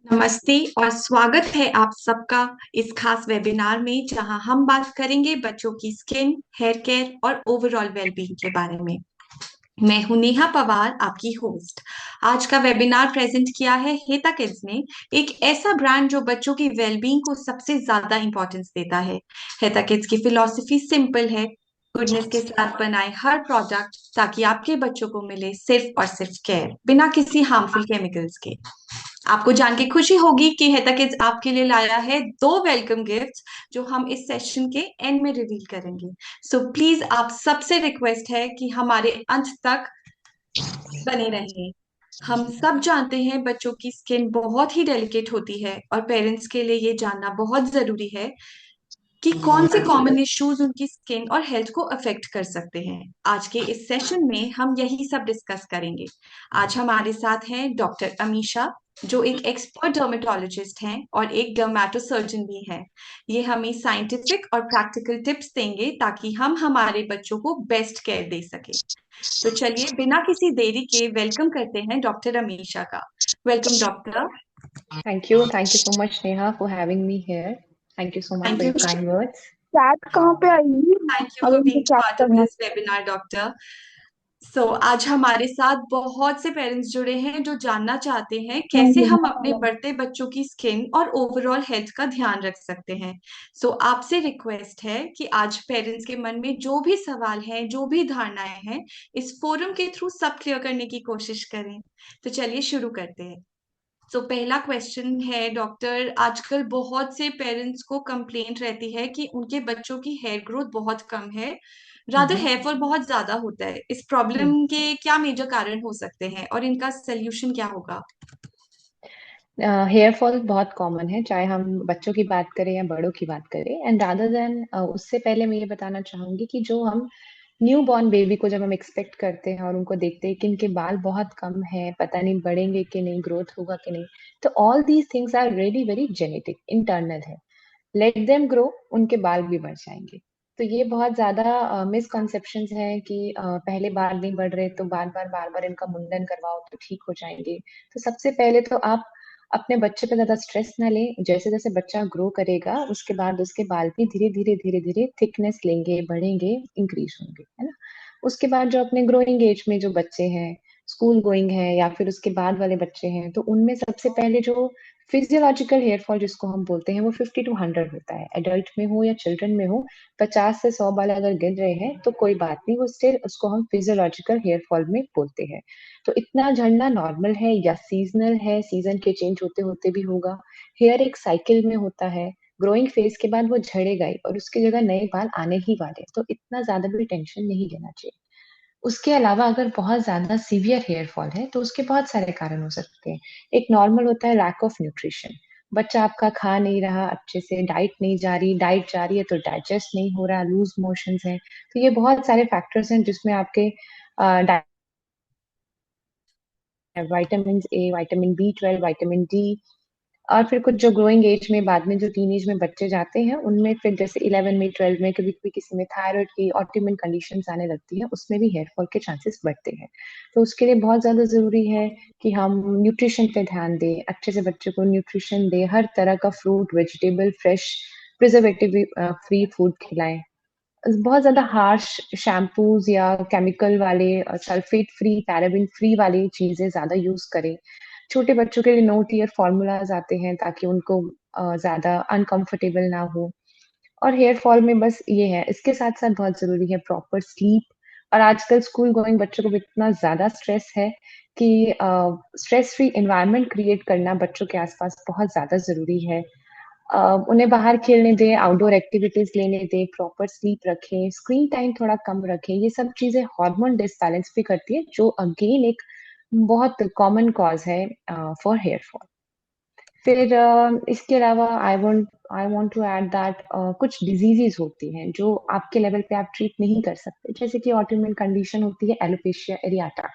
नमस्ते और स्वागत है आप सबका इस खास वेबिनार में जहां हम बात करेंगे बच्चों की स्किन, हेयर केयर और ओवरऑल वेलबींग के बारे में। मैं हूं नेहा पवार, आपकी होस्ट। आज का वेबिनार प्रेजेंट किया है हेता किड्स ने, एक ऐसा ब्रांड जो बच्चों की वेलबींग को सबसे ज्यादा इंपॉर्टेंस देता है। हेता किड्स की फिलॉसफी सिंपल है, गुडनेस के साथ बनाए हर प्रोडक्ट ताकि आपके बच्चों को मिले सिर्फ और सिर्फ केयर, बिना किसी हार्मफुल केमिकल्स के। आपको जान के खुशी होगी कि हेता किड्स आपके लिए लाया है दो वेलकम गिफ्ट्स जो हम इस सेशन के एंड में रिवील करेंगे। सो प्लीज आप सबसे रिक्वेस्ट है कि हमारे अंत तक बने रहें। हम सब जानते हैं बच्चों की स्किन बहुत ही डेलिकेट होती है और पेरेंट्स के लिए ये जानना बहुत जरूरी है कि कौन से कॉमन इश्यूज उनकी स्किन और हेल्थ को अफेक्ट कर सकते हैं। आज के इस सेशन में हम यही सब डिस्कस करेंगे। आज हमारे साथ हैं डॉक्टर अमीशा, जो एक एक्सपर्ट डर्मेटोलॉजिस्ट हैं और एक डर्मेटोसर्जन भी हैं। ये हमें साइंटिफिक और प्रैक्टिकल टिप्स देंगे ताकि हम हमारे बच्चों को बेस्ट केयर दे सके। तो चलिए बिना किसी देरी के वेलकम करते हैं डॉक्टर अमीशा का। Welcome doctor. Thank you. Thank you so much, Neha, for having me here. Thank you so much thank for you. your kind words. Chat कहाँ पे आई? थैंक यू अगर फॉर मुझे बीइंग चैट पार्ट ऑफ करना this webinar doctor. आज हमारे साथ बहुत से पेरेंट्स जुड़े हैं जो जानना चाहते हैं कैसे है। हम अपने बढ़ते बच्चों की स्किन और ओवरऑल हेल्थ का ध्यान रख सकते हैं। आपसे रिक्वेस्ट है कि आज पेरेंट्स के मन में जो भी सवाल हैं, जो भी धारणाएं हैं, इस फोरम के थ्रू सब क्लियर करने की कोशिश करें। तो चलिए शुरू करते हैं। पहला क्वेश्चन है डॉक्टर, आजकल बहुत से पेरेंट्स को कंप्लेंट रहती है कि उनके बच्चों की हेयर ग्रोथ बहुत कम है, रादर हम्म, हेयर फॉल बहुत ज्यादा होता है। इस हम्म। प्रॉब्लम के क्या मेजर कारण हो सकते हैं और इनका सोल्यूशन क्या होगा? हेयर फॉल बहुत कॉमन है, चाहे हम बच्चों की बात करें या बड़ों की बात करें। एंड रादर देन उससे पहले मैं ये बताना चाहूंगी कि जो हम न्यू बॉर्न बेबी को जब हम एक्सपेक्ट करते हैं और उनको देखते हैं कि इनके बाल बहुत कम है, पता नहीं बढ़ेंगे कि नहीं, ग्रोथ होगा कि नहीं, तो all these things are really very genetic, internal है। लेट देम ग्रो, उनके बाल भी बढ़ जाएंगे। तो ये बहुत ज्यादा मिसकॉन्सेप्शंस हैं कि पहले बाल नहीं बढ़ रहे तो बार बार इनका मुंडन करवाओ तो ठीक हो जाएंगे। तो सबसे पहले तो आप अपने बच्चे पे ज्यादा स्ट्रेस ना लें। जैसे जैसे बच्चा ग्रो करेगा उसके बाद उसके बाल भी धीरे धीरे थिकनेस लेंगे, बढ़ेंगे, इंक्रीज होंगे, है ना। उसके बाद जो अपने ग्रोइंग एज में जो बच्चे हैं, स्कूल गोइंग है या फिर उसके बाद वाले बच्चे हैं, तो उनमें सबसे पहले जो फिजियोलॉजिकल हेयर फॉल जिसको हम बोलते हैं वो 50 to 100 होता है, एडल्ट में हो या चिल्ड्रन में हो। 50 से 100 बाल अगर गिर रहे हैं तो कोई बात नहीं, वो स्टिल उसको हम फिजियोलॉजिकल हेयर फॉल में बोलते हैं। तो इतना झड़ना नॉर्मल है या सीजनल है, सीजन के चेंज होते होते भी होगा। हेयर एक साइकिल में होता है, ग्रोइंग फेज के बाद वो झड़ेगा ही और उसकी जगह नए बाल आने ही वाले हैं, तो इतना ज्यादा भी टेंशन नहीं लेना चाहिए। उसके अलावा अगर बहुत ज्यादा सीवियर हेयर फॉल है तो उसके बहुत सारे कारण हो सकते हैं। एक नॉर्मल होता है लैक ऑफ न्यूट्रिशन। बच्चा आपका खा नहीं रहा अच्छे से, डाइट नहीं जा रही, डाइट जा रही है तो डाइजेस्ट नहीं हो रहा, लूज मोशंस है। तो ये बहुत सारे फैक्टर्स हैं जिसमें आपके vitamin A, vitamin B12, vitamin D। और फिर कुछ जो ग्रोइंग एज में, बाद में जो टीन एज में बच्चे जाते हैं, उनमें फिर जैसे 11 में, 12 में कभी कभी किसी में थायराइड की ऑटोइम्यून कंडीशंस आने लगती है, उसमें भी हेयर फॉल के चांसेस बढ़ते हैं। तो उसके लिए बहुत ज्यादा जरूरी है कि हम न्यूट्रिशन पे ध्यान दें, अच्छे से बच्चे को न्यूट्रिशन दें, हर तरह का fruit, vegetable, fresh, preservative free food खिलाएं। बहुत ज्यादा हार्श शैम्पूज या केमिकल वाले, सल्फेट फ्री, पैराबिन फ्री वाली चीजें ज्यादा यूज करें। छोटे बच्चों के लिए नो टीयर फॉर्मूलाज आते हैं ताकि उनको ज्यादा अनकंफर्टेबल ना हो। और हेयर फॉल में बस ये है, इसके साथ साथ बहुत जरूरी है प्रॉपर स्लीप। और आजकल स्कूल गोइंग बच्चों को भी इतना ज्यादा स्ट्रेस है कि स्ट्रेस फ्री एनवायरनमेंट क्रिएट करना बच्चों के आसपास बहुत ज्यादा जरूरी है। उन्हें बाहर खेलने दें, आउटडोर एक्टिविटीज लेने दें, प्रॉपर स्लीप रखें, स्क्रीन टाइम थोड़ा कम रखें। ये सब चीजें हार्मोन डिसबैलेंस भी करती है, जो अगेन एक बहुत कॉमन कॉज है फॉर हेयर फॉल। फिर इसके अलावा I want to add that कुछ डिजीजेस होती हैं जो आपके लेवल पे आप ट्रीट नहीं कर सकते, जैसे कि ऑटोइम्यून कंडीशन होती है एलोपेशिया एरियाटा।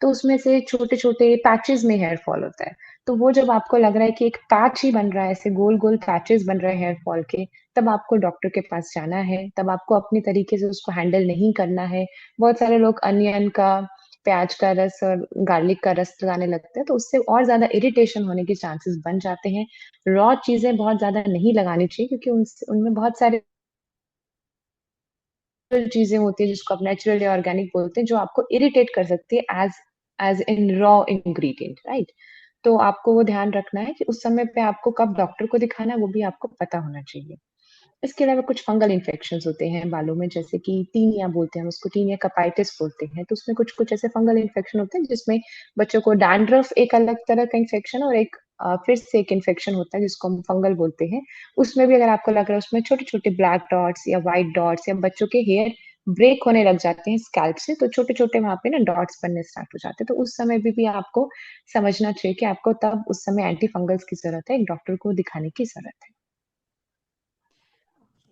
तो उसमें से छोटे छोटे पैचेस में हेयर फॉल होता है। तो वो जब आपको लग रहा है कि एक पैच ही बन रहा है, ऐसे गोल गोल पैचेस बन रहे हैं हेयर फॉल के, तब आपको डॉक्टर के पास जाना है। तब आपको अपने तरीके से उसको हैंडल नहीं करना है। बहुत सारे लोग अनियन का प्याज का रस और गार्लिक का रस लगाने लगते हैं, तो उससे और ज़्यादा इरिटेशन होने के चांसेस बन जाते हैं। रॉ चीज़ें बहुत ज़्यादा नहीं लगानी चाहिए क्योंकि उनमें बहुत सारे चीज़ें होती हैं जिसको आप नेचुरल या ऑर्गेनिक बोलते हैं, जो आपको इरिटेट कर सकती है as in raw ingredient, right? तो आपको वो ध्यान रखना है कि उस समय पे आपको कब डॉक्टर को दिखाना है, वो भी आपको पता होना चाहिए। इसके अलावा कुछ फंगल इन्फेक्शंस होते हैं बालों में, जैसे कि टीनिया बोलते हैं हम उसको, टीनिया कपाइटिस बोलते हैं। तो उसमें कुछ-कुछ ऐसे फंगल इन्फेक्शन होते हैं जिसमें बच्चों को डैंड्रफ एक अलग तरह का इन्फेक्शन और एक फिर से एक इन्फेक्शन होता है जिसको हम फंगल बोलते हैं। उसमें भी अगर आपको लग रहा है उसमें छोटे-छोटे ब्लैक डॉट्स या व्हाइट डॉट्स या बच्चों के हेयर ब्रेक होने लग जाते हैं स्कैल्प से, तो छोटे-छोटे वहाँ पे ना डॉट्स बनने स्टार्ट हो जाते हैं। तो उस समय भी आपको समझना चाहिए कि आपको तब उस समय एंटी फंगल्स की ज़रूरत है, एक डॉक्टर को दिखाने की ज़रूरत है।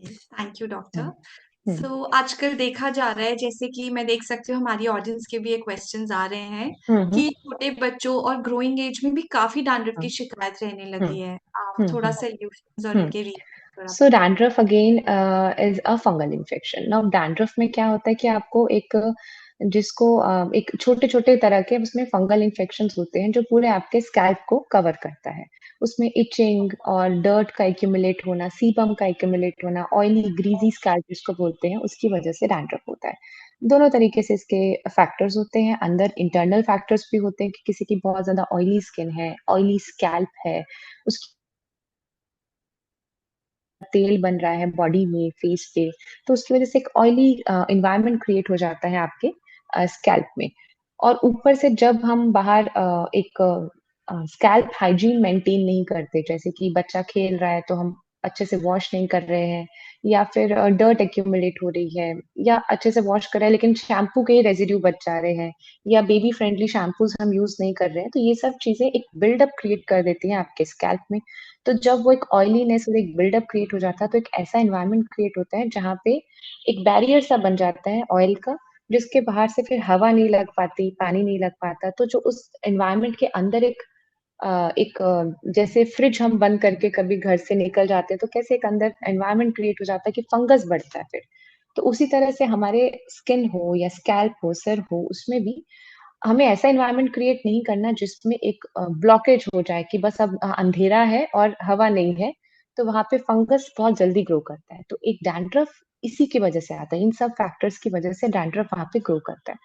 Thank you doctor. हुँ, हुँ, सो आजकल देखा जा रहा है, जैसे कि मैं देख सकती हूँ हमारी ऑडियंस के भी ये क्वेश्चंस आ रहे हैं हुँ, हुँ, कि छोटे बच्चों और ग्रोइंग एज में भी काफी डैंड्रफ की हाँ, शिकायत रहने हुँ, लगी है। आप हुँ, थोड़ा हुँ, सॉल्यूशंस और हुँ। इनके रीजन थोड़ा सो बताएं। Dandruff again is a fungal infection. Now dandruff में क्या होता है कि आपको एक छोटे-छोटे तरह के उसमें फंगल इन्फेक्शंस होते हैं जो पूरे आपके स्कैल्प को कवर करता है। उसमें इचिंग और डर्ट का एक्यूमुलेट होना, सीबम का एक्यूमुलेट होना, ऑयली ग्रीज़ी स्कैल्प जिसको बोलते हैं, उसकी वजह से डैंड्रफ होता है। दोनों तरीके से इसके फैक्टर्स होते हैं। अंदर इंटरनल फैक्टर्स भी होते हैं कि किसी की बहुत ज़्यादा ऑयली स्किन है, ऑयली स्कैल्प है, उसकी तेल बन रहा है बॉडी में, फेस पे, तो उसकी वज़ह से एक ऑयली एनवायरनमेंट क्रिएट हो जाता है आपके स्कैल्प में। और ऊपर से जब हम बाहर स्कैल्प हाइजीन मेंटेन नहीं करते, जैसे कि बच्चा खेल रहा है तो हम अच्छे से वॉश नहीं कर रहे हैं या फिर डर्ट एक्यूमुलेट हो रही है या अच्छे से वॉश कर रहे हैं लेकिन शैम्पू के ही रेज़िड्यू बच जा रहे हैं या बेबी फ्रेंडली शैम्पूज़ हम यूज़ नहीं कर रहे हैं, तो ये सब चीज़ें एक बिल्डअप क्रिएट कर देती हैं आपके स्कैल्प में। तो जब वो एक ऑयलीनेस और एक बिल्डअप क्रिएट हो जाता है, तो एक ऐसा एनवायरनमेंट क्रिएट होता है जहाँ पे एक बैरियर सा बन जाता है ऑयल का, जिसके बाहर से फिर हवा नहीं लग पाती, पानी नहीं लग पाता। तो जो उस एनवायरनमेंट के अंदर जैसे फ्रिज हम बंद करके कभी घर से निकल जाते हैं, तो कैसे एक अंदर एनवायरनमेंट क्रिएट हो जाता है कि फंगस बढ़ता है फिर। तो उसी तरह से हमारे स्किन हो या स्कैल्प हो, सर हो, उसमें भी हमें ऐसा एनवायरनमेंट क्रिएट नहीं करना जिसमें एक ब्लॉकेज हो जाए कि बस अब अंधेरा है और हवा नहीं है, तो वहाँ पे फंगस बहुत जल्दी ग्रो करता है। तो एक डैंड्रफ इसी की वजह से आता है, इन सब फैक्टर्स की वजह से डैंड्रफ वहाँ पे ग्रो करता है।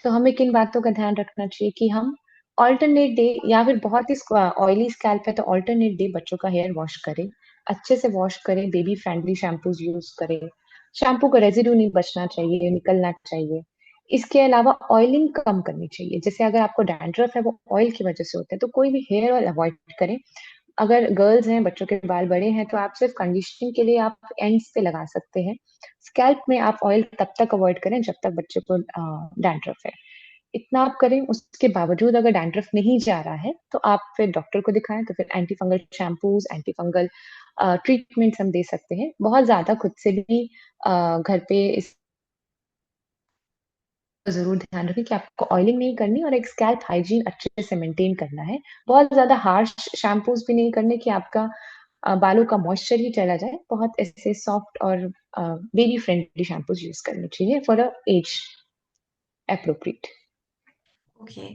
तो हमें किन बातों का ध्यान रखना चाहिए कि हम अल्टरनेट डे या फिर बहुत ही ऑयली स्कैल्प है तो अल्टरनेट डे बच्चों का हेयर वॉश करें, अच्छे से वॉश करें, बेबी फ्रेंडली शैम्पूज़ यूज़ करें, शैम्पू का रेज़िड्यू नहीं बचना चाहिए, निकलना चाहिए। इसके अलावा ऑयलिंग कम करनी चाहिए। जैसे अगर आपको डैंड्रफ है वो ऑयल की वज़ह से होता है, तो कोई भी हेयर ऑयल अवॉइड करें। अगर गर्ल्स हैं, बच्चों के बाल बड़े हैं, तो आप सिर्फ़ कंडीशनिंग के लिए आप एंड्स पे लगा सकते हैं। स्कैल्प में आप ऑयल तब तक अवॉइड करें जब तक बच्चे को डैंड्रफ है। इतना आप करें, उसके बावजूद अगर डैंड्रफ नहीं जा रहा है, तो आप फिर डॉक्टर को दिखाएँ, तो फिर anti fungal shampoos, anti fungal treatments हम दे सकते हैं। बहुत ज़्यादा खुद से भी घर पे इस ज़रूर ध्यान रखें कि आपको ऑयलिंग नहीं करनी और एक स्कैल्प हाइजीन अच्छे से मेंटेन करना है। बहुत ज़्यादा हार्श शैम्पूज़ भी नहीं करने कि आपका बालों का मॉइस्चर ही चला जाए। बहुत ऐसे सॉफ्ट और बेबी फ्रेंडली शैम्पूज़ यूज़ करने चाहिए for age appropriate. Okay.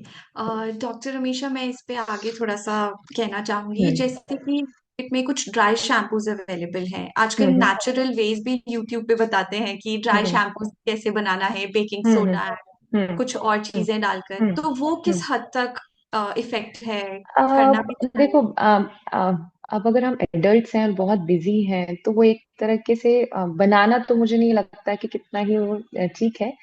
Doctor हमेशा मैं इस पे आगे थोड़ा-सा कहना चाहूँगी, हुँ, जैसे कि मार्केट में कुछ ड्राई शैम्पूज़ अवेलेबल हैं। आजकल हुँ, हुँ, नेचुरल वेज़ भी यूट्यूब पे बताते हैं कि ड्राई हुँ, शैम्पूज़ कैसे बनाना है, बेकिंग हुँ, हुँ, सोडा, हुँ, कुछ और हुँ, चीज़ें डालकर। हुँ, तो वो हुँ। किस हद तक इफ़ेक्ट है? अ, करना भी देखो चाहिए? अब अगर हम एडल्ट्स हैं और बहुत बिज़ी हैं, तो वो एक तरीके से बनाना तो मुझे नहीं लगता कि कितना ही वो ठीक है।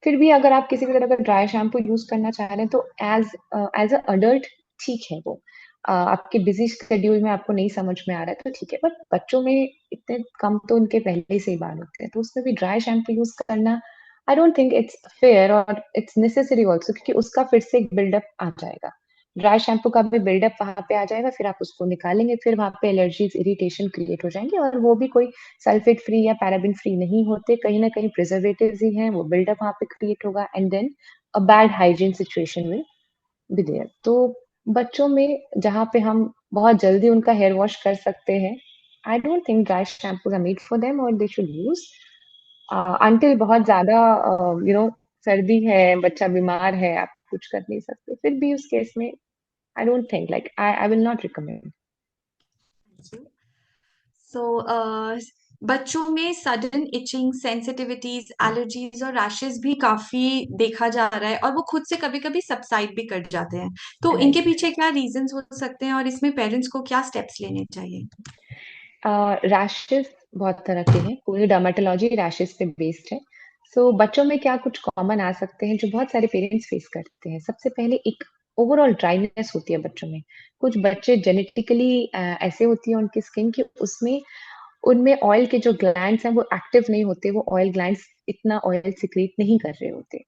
फिर भी अगर आप किसी भी तरह का ड्राई शैम्पू यूज़ करना चाह रहे हैं तो एज़ अ अडल्ट ठीक है वो। आपके बिज़ी शेड्यूल में आपको नहीं समझ में आ रहा है तो ठीक है, बट बच्चों में इतने कम तो उनके पहले से ही बाल होते हैं, तो उसमें भी ड्राई शैम्पू यूज़ करना आई डोंट थिंक इट्स फेयर और इट्स नेसेसरी आल्सो क्योंकि उसका फिर से एक बिल्डअप आ जाएगा। ड्राई शैम्पू का भी बिल्डअप वहाँ पे आ जाएगा, फिर आप उसको निकालेंगे, फिर वहाँ पे एलर्जीज़, इरिटेशन क्रिएट हो जाएँगे और वो भी कोई सल्फेट फ्री या पैराबेन फ्री नहीं होते, कहीं न कहीं प्रिजर्वेटिव्स ही हैं, वो बिल्डअप वहाँ पे क्रिएट होगा and then a bad hygiene situation will be there. तो बच्चों में जहाँ पे हम बहुत जल्दी उनका हेयर वॉश कर सकते हैं, I don't think dry shampoos are made for them और दे शुड यूज़ अंटिल बहुत ज़्यादा सर्दी है, बच्चा बीमार है, आप कुछ कर नहीं सकते, फिर भी उस केस में I don't think, like I will not recommend. So बच्चों में सडन इचिंग, सेंसिटिविटीज, एलर्जीज और रैशेस भी काफी देखा जा रहा है, और वो खुद से कभी कभी सबसाइड भी कर जाते हैं। तो इनके राइट। पीछे क्या रीजंस हो सकते हैं, और इसमें पेरेंट्स को क्या स्टेप्स लेने चाहिए? रैशेस बहुत तरह के हैं, पूरी डर्मेटोलॉजी रैशेस पे बेस्ड है। सो बच्चों में क्या कुछ कॉमन आ सकते हैं जो बहुत सारे पेरेंट्स फेस करते हैं। सबसे पहले एक ओवरऑल ड्राइनेस होती है बच्चों में। कुछ बच्चे जेनेटिकली ऐसे होती है उनकी स्किन की उसमें उनमें ऑयल के जो ग्लैंड्स हैं वो एक्टिव नहीं होते, वो ऑयल ग्लैंड्स इतना ऑयल सिक्रीट नहीं कर रहे होते।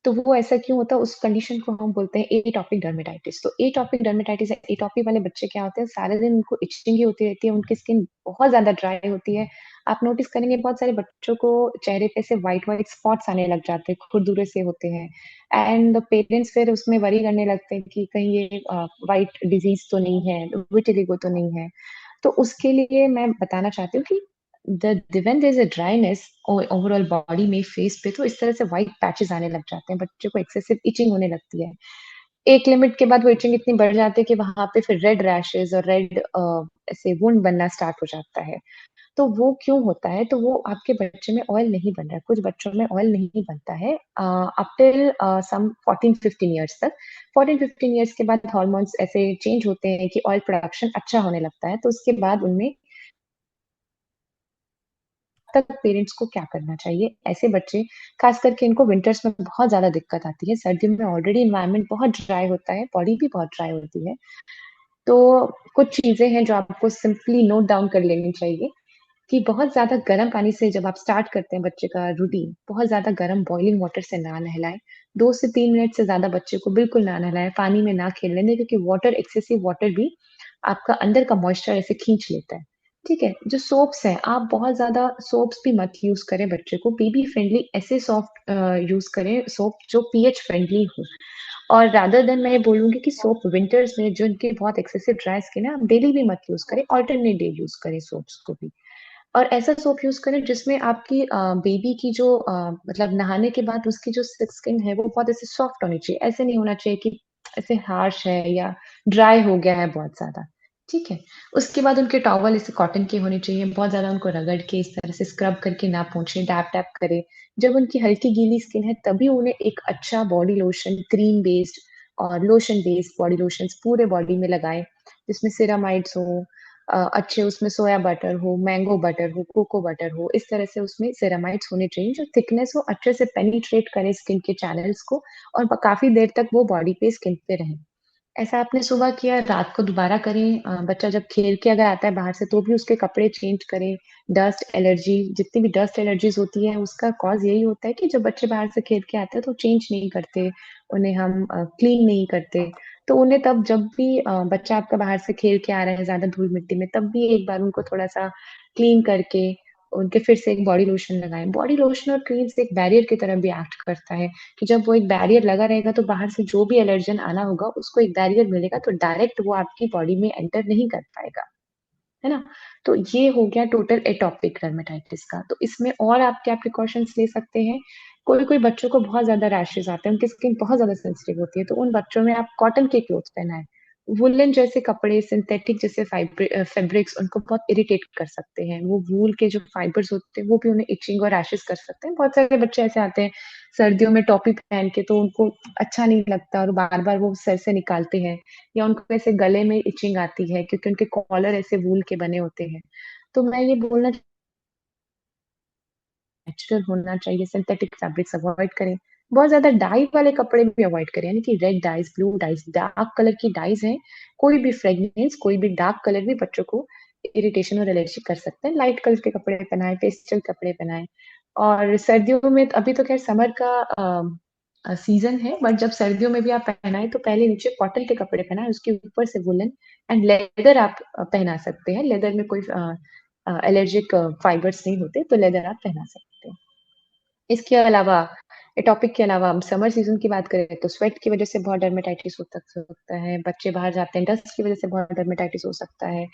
तो वो ऐसा क्यों होता है, उस कंडीशन को हम बोलते हैं एटॉपिक डर्मेटाइटिस। तो एटॉपिक डर्मेटाइटिस या एटॉपी वाले बच्चे क्या होते हैं, सारे दिन उनको इचिंग ही होती रहती है, उनकी स्किन बहुत ज्यादा ड्राई होती है। आप नोटिस करेंगे बहुत सारे बच्चों को चेहरे पे से व्हाइट व्हाइट स्पॉट्स आने लग जाते हैं, खुरदुरे से होते हैं। एंड पेरेंट्स फिर उसमें वरी करने लगते हैं कि कहीं ये व्हाइट डिजीज तो नहीं है, विटिलिगो तो नहीं है। तो उसके लिए मैं बताना चाहती हूँ कि when there's a dryness overall body में, फेस पे, तो इस तरह से व्हाइट पैचेस आने लग जाते हैं, बच्चे को एक्सेसिव इचिंग होने लगती है। एक लिमिट के बाद वो इचिंग इतनी बढ़ जाती है कि वहां पे फिर रेड रैशेस और रेड ऐसे वुंड बनना स्टार्ट हो जाता है। तो वो क्यों होता है, तो वो आपके बच्चे में ऑयल नहीं बन रहा है, कुछ बच्चों में ऑयल नहीं बनता है अप टिल सम 14-15 ईयर्स तक। 14-15 ईयर्स के बाद हॉर्मोन्स ऐसे चेंज होते हैं कि ऑयल प्रोडक्शन अच्छा होने लगता है, तो उसके बाद उनमें तक पेरेंट्स को क्या करना चाहिए, ऐसे बच्चे खास करके इनको विंटर्स में बहुत ज्यादा दिक्कत आती है। सर्दियों में ऑलरेडी इन्वायरमेंट बहुत ड्राई होता है, बॉडी भी बहुत ड्राई होती है। तो कुछ चीजें हैं जो आपको सिंपली नोट डाउन कर लेनी चाहिए कि बहुत ज्यादा गर्म पानी से जब आप स्टार्ट करते हैं बच्चे का रूटीन, बहुत ज्यादा गर्म बॉइलिंग वाटर से ना नहलाएं। 2 से 3 मिनट से ज्यादा बच्चे को बिल्कुल ना नहलाएं, पानी में ना खेलने दें, क्योंकि वाटर, एक्सेसिव वाटर भी आपका अंदर का मॉइस्चर ऐसे खींच लेता है। ठीक है, जो सोप्स हैं, आप बहुत ज्यादा सोप्स भी मत यूज करें, बच्चे को बेबी फ्रेंडली ऐसे सॉफ्ट यूज करें, सोप जो पीएच फ्रेंडली हो। और रादर देन मैं ये बोलूंगी कि सोप विंटर्स में जो इनके बहुत एक्सेसिव ड्राई स्किन है, आप डेली भी मत यूज करें, ऑल्टरनेट डे यूज करें सोप्स को भी। और ऐसा सोप यूज करें जिसमें आपकी बेबी की जो मतलब नहाने के बाद उसकी जो स्किन है वो बहुत ऐसे सॉफ्ट होनी चाहिए, ऐसे नहीं होना चाहिए कि ऐसे हार्श है या ड्राई हो गया है बहुत ज्यादा। ठीक है, उसके बाद उनके टॉवल ऐसे कॉटन के होने चाहिए, बहुत ज्यादा उनको रगड़ के इस तरह से स्क्रब करके ना पोंछे, डैप डैप करें। जब उनकी हल्की गीली स्किन है तभी उन्हें एक अच्छा बॉडी लोशन, क्रीम बेस्ड और लोशन बेस्ड बॉडी लोशंस पूरे बॉडी में लगाएं, जिसमें सिरामाइड्स हो, अच्छे उसमें सोया बटर हो, मैंगो बटर हो, कोको बटर हो, इस तरह से उसमें सेरामाइड्स होने चाहिए जो थिकनेस हो, अच्छे से पेनिट्रेट करे स्किन के चैनल्स को, और काफी देर तक वो बॉडी पे स्किन पे रहे। ऐसा आपने सुबह किया, रात को दोबारा करें। बच्चा जब खेल के अगर आता है बाहर से तो भी उसके कपड़े चेंज करें। डस्ट एलर्जी, जितनी भी डस्ट एलर्जीज होती है उसका कॉज यही होता है कि जब बच्चे बाहर से खेल के आते हैं तो चेंज नहीं करते, उन्हें हम क्लीन नहीं करते। तो उन्हें तब जब भी बच्चा आपका बाहर से खेल के आ रहा है ज्यादा धूल मिट्टी में, तब भी एक बार उनको थोड़ा सा क्लीन करके उनके फिर से एक बॉडी लोशन लगाएं। बॉडी लोशन और क्रीम से एक बैरियर की तरह भी एक्ट करता है कि जब वो एक बैरियर लगा रहेगा तो बाहर से जो भी एलर्जन आना होगा उसको एक बैरियर मिलेगा, तो डायरेक्ट वो आपकी बॉडी में एंटर नहीं कर पाएगा, है ना। तो ये हो गया टोटल एटॉपिक डर्मेटाइटिस का। तो इसमें और आप क्या प्रिकॉशंस ले सकते हैं, कोई कोई बच्चों को बहुत ज्यादा रैशेज आते हैं, उनकी स्किन बहुत ज्यादा सेंसिटिव होती है, तो उन बच्चों में आप कॉटन के क्लोथ पहनाएं। वुलन जैसे कपड़े, सिंथेटिक जैसे फैब्रिक्स उनको बहुत इरिटेट कर सकते हैं। वो वूल के जो फाइबर्स होते हैं वो भी उन्हें इचिंग और रैशेज कर सकते हैं। बहुत सारे बच्चे ऐसे आते हैं सर्दियों में टोपी पहन के, तो उनको अच्छा नहीं लगता और बार बार वो सर से निकालते हैं, या उनको ऐसे गले में इचिंग आती है क्योंकि उनके कॉलर ऐसे वूल के बने होते हैं। तो मैं ये बोलना, नेचुरल होना चाहिए, सिंथेटिक फैब्रिक्स अवॉइड करें। बहुत ज्यादा डाई वाले कपड़े भी अवॉइड करें, यानी कि red dyes, blue dyes, dark colour की डाइज हैं, कोई भी फ्रेग्रेंस, कोई भी डार्क कलर भी बच्चों को इरिटेशन और एलर्जी कर सकते हैं। लाइट कलर के कपड़े पहनाएं, पेस्टल कपड़े पहनाएं। और सर्दियों में अभी तो खैर समर का सीजन है, बट जब सर्दियों में भी आप पहनाएं तो पहले नीचे कॉटन के कपड़े पहनाएं, उसके ऊपर से वुलन एंड लेदर आप पहना सकते हैं। लेदर में कोई एलर्जिक फाइबर्स नहीं होते, तो लेदर आप पहना सकते हैं। इसके अलावा, टॉपिक के अलावा हम समर सीजन की बात करें तो स्वेट की वजह से बहुत डर्मेटाइटिस हो सकता है, बच्चे बाहर जाते हैं डस्ट की वजह से बहुत डर्मेटाइटिस हो सकता है।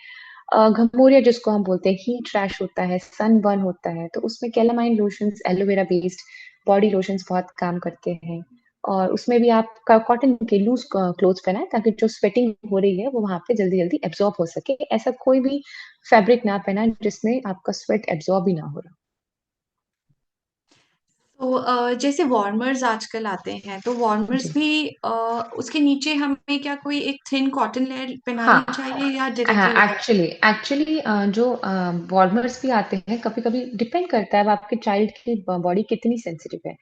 घमौरिया जिसको हम बोलते हैं, हीट रैश होता है, सन बर्न होता है, तो उसमें calamine lotions aloe vera based body lotions बहुत काम करते हैं। और उसमें भी आप कॉटन के लूज क्लोथ्स पहनाएं ताकि जो स्वेटिंग हो रही है वो वहां पे जल्दी जल्दी एब्जॉर्ब हो सके। ऐसा कोई भी फैब्रिक ना पहनाएं जिसमें आपका स्वेट एब्जॉर्ब ही ना हो रहा। तो जैसे वार्मर्स आजकल आते हैं, तो वार्मर्स जी। भी उसके नीचे हमें क्या कोई एक थिन कॉटन लेयर हाँ पहनानी चाहिए या हाँ, डायरेक्टली वार्म? एक्चुअली जो वार्मर्स भी आते हैं, कभी कभी डिपेंड करता है अब आपके चाइल्ड की बॉडी कितनी सेंसिटिव है।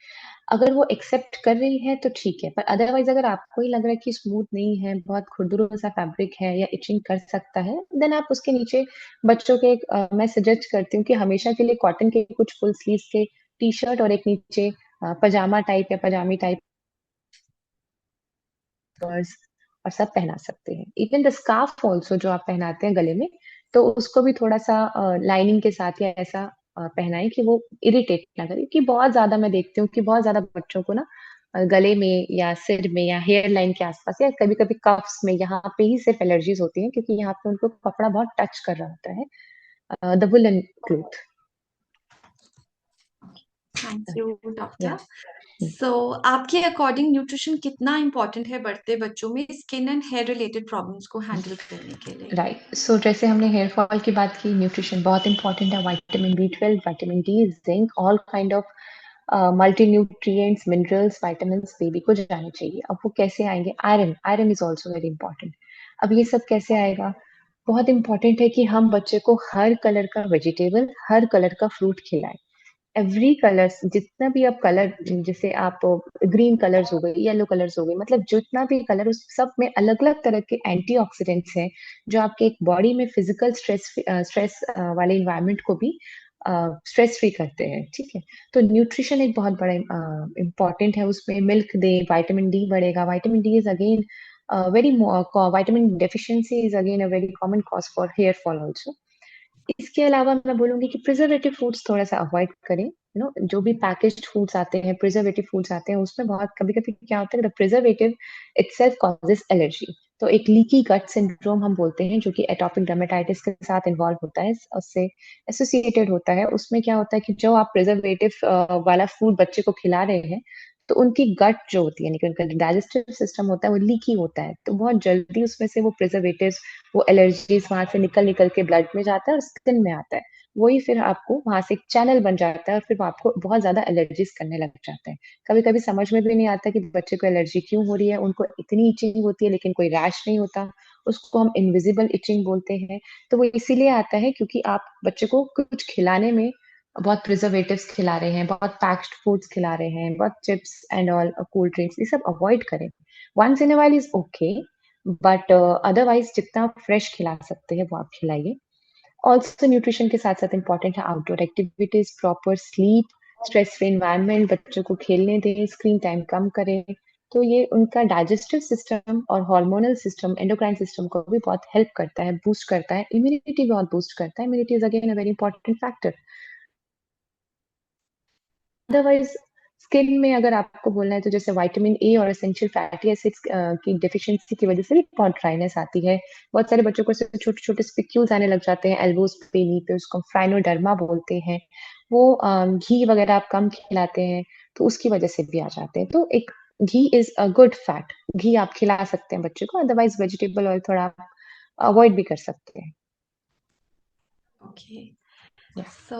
अगर वो एक्सेप्ट कर रही है तो ठीक है, पर अदरवाइज अगर आपको ही लग रहा है कि स्मूथ नहीं है, बहुत खुरदुरा सा फैब्रिक है या इचिंग कर सकता है, देन आप उसके नीचे बच्चों के मैं सजेस्ट करती हूँ कि हमेशा के लिए कॉटन के कुछ फुल स्लीव्स के टी शर्ट और एक नीचे पजामा टाइप या पजामी टाइप पर्स और सब पहना सकते हैं। इवन द स्कार्फ ऑल्सो जो आप पहनाते हैं गले में, तो उसको भी थोड़ा सा लाइनिंग के साथ या ऐसा पहनाएं कि वो इरिटेट ना करे। कि बहुत ज्यादा मैं देखती हूँ कि बहुत ज्यादा बच्चों को ना गले में या सिर में या हेयर लाइन के आसपास या कभी कभी कफ्स में यहाँ पे ही सिर्फ एलर्जीज होती हैं, क्योंकि यहाँ पे उनको कपड़ा बहुत टच कर रहा होता है, the woollen cloth. Thank you या डॉक्टर। सो आपके अकॉर्डिंग न्यूट्रिशन कितना इम्पोर्टेंट है बढ़ते बच्चों में skin and hair related problems को हैंडल करने के लिए? राइट। सो जैसे हमने हेयर फॉल की बात की, न्यूट्रिशन बहुत इंपॉर्टेंट है। Vitamin B12, vitamin D, zinc, all kind of multi nutrients, minerals, vitamins baby को जाने चाहिए। अब वो कैसे आएंगे? Iron, iron is also very important. अब ये सब कैसे आएगा? बहुत इंपॉर्टेंट है कि हम बच्चे को हर कलर का वेजिटेबल, हर कलर का फ्रूट खिलाएं। एवरी कलर्स, जितना भी आप कलर, जैसे आप ग्रीन कलर्स हो गए, येलो कलर्स हो गए, मतलब जितना भी कलर, उस सब में अलग अलग तरह के एंटीऑक्सीडेंट्स हैं जो आपके एक बॉडी में फिजिकल स्ट्रेस वाले इन्वायरमेंट को भी स्ट्रेस फ्री करते हैं। ठीक है। तो न्यूट्रिशन एक बहुत बड़ा इम्पॉर्टेंट है। उसमें मिल्क दें, विटामिन D बढ़ेगा। Vitamin D is again very, vitamin deficiency is again a very common cause for hair fall also. इसके अलावा मैं बोलूंगी कि प्रिजर्वेटिव फूड्स थोड़ा सा अवॉइड करें। जो भी पैकेज्ड फूड्स आते हैं, प्रिजर्वेटिव फूड्स आते हैं, उसमें बहुत कभी कभी क्या होता है, प्रिजर्वेटिव इटसेल्फ कॉजेस एलर्जी। तो एक लीकी गट सिंड्रोम हम बोलते हैं, जो कि एटॉपिक डर्मेटाइटिस के साथ इन्वॉल्व होता है, उससे एसोसिएटेड होता है। उसमें क्या होता है कि जो आप प्रिजर्वेटिव वाला फूड बच्चे को खिला रहे हैं, तो उनकी गट जो होती है, यानी कि उनका डाइजेस्टिव सिस्टम होता है, वो लीकी होता है। तो बहुत जल्दी उसमें से वो प्रिजर्वेटिव, वो एलर्जीज वहां से निकल निकल के ब्लड में जाता है और स्किन में आता है। वही फिर आपको वहां से एक चैनल बन जाता है और फिर वो आपको बहुत ज्यादा एलर्जीज करने लग जाते हैं। कभी कभी समझ में भी नहीं आता कि बच्चे को एलर्जी क्यों हो रही है। उनको इतनी इचिंग होती है लेकिन कोई रैश नहीं होता, उसको हम इनविजिबल इचिंग बोलते हैं। तो वो इसीलिए आता है क्योंकि आप बच्चे को कुछ खिलाने में बहुत प्रिजर्वेटिव्स खिला रहे हैं, बहुत पैक्ड फूड्स खिला रहे हैं, बहुत chips and all, cold drinks, ये सब अवॉइड करें। Once in a while is okay, but otherwise जितना आप फ्रेश खिला सकते हैं वो आप खिलाइए। ऑल्सो न्यूट्रिशन के साथ साथ इंपॉर्टेंट है outdoor activities, proper sleep, stress free environment, बच्चों को खेलने दें, स्क्रीन टाइम कम करें। तो ये उनका डाइजेस्टिव सिस्टम और हार्मोनल सिस्टम, एंडोक्राइन सिस्टम को भी बहुत हेल्प करता है, बूस्ट करता है। इम्यूनिटी बहुत बूस्ट करता है। Immunity is again a very important factor. Otherwise skin में अगर आपको बोलना है तो जैसे विटामिन A और एसेंशियल फैटी एसिड्स की डेफिशिएंसी की वजह से भी बहुत ड्राइनेस आती है। बहुत सारे बच्चों को छोटे छोटे स्पिक्यूल्स आने लग जाते हैं एल्बोज पे, नी पे, उसको फ्राइनोडर्मा बोलते हैं। वो घी वगैरह आप कम खिलाते हैं तो उसकी वजह से भी आ जाते हैं। तो एक घी इज अ गुड फैट, घी आप खिला सकते हैं बच्चे को। अदरवाइज वेजिटेबल ऑयल थोड़ा आप अवॉइड भी कर सकते हैं। ओके। Yeah. सो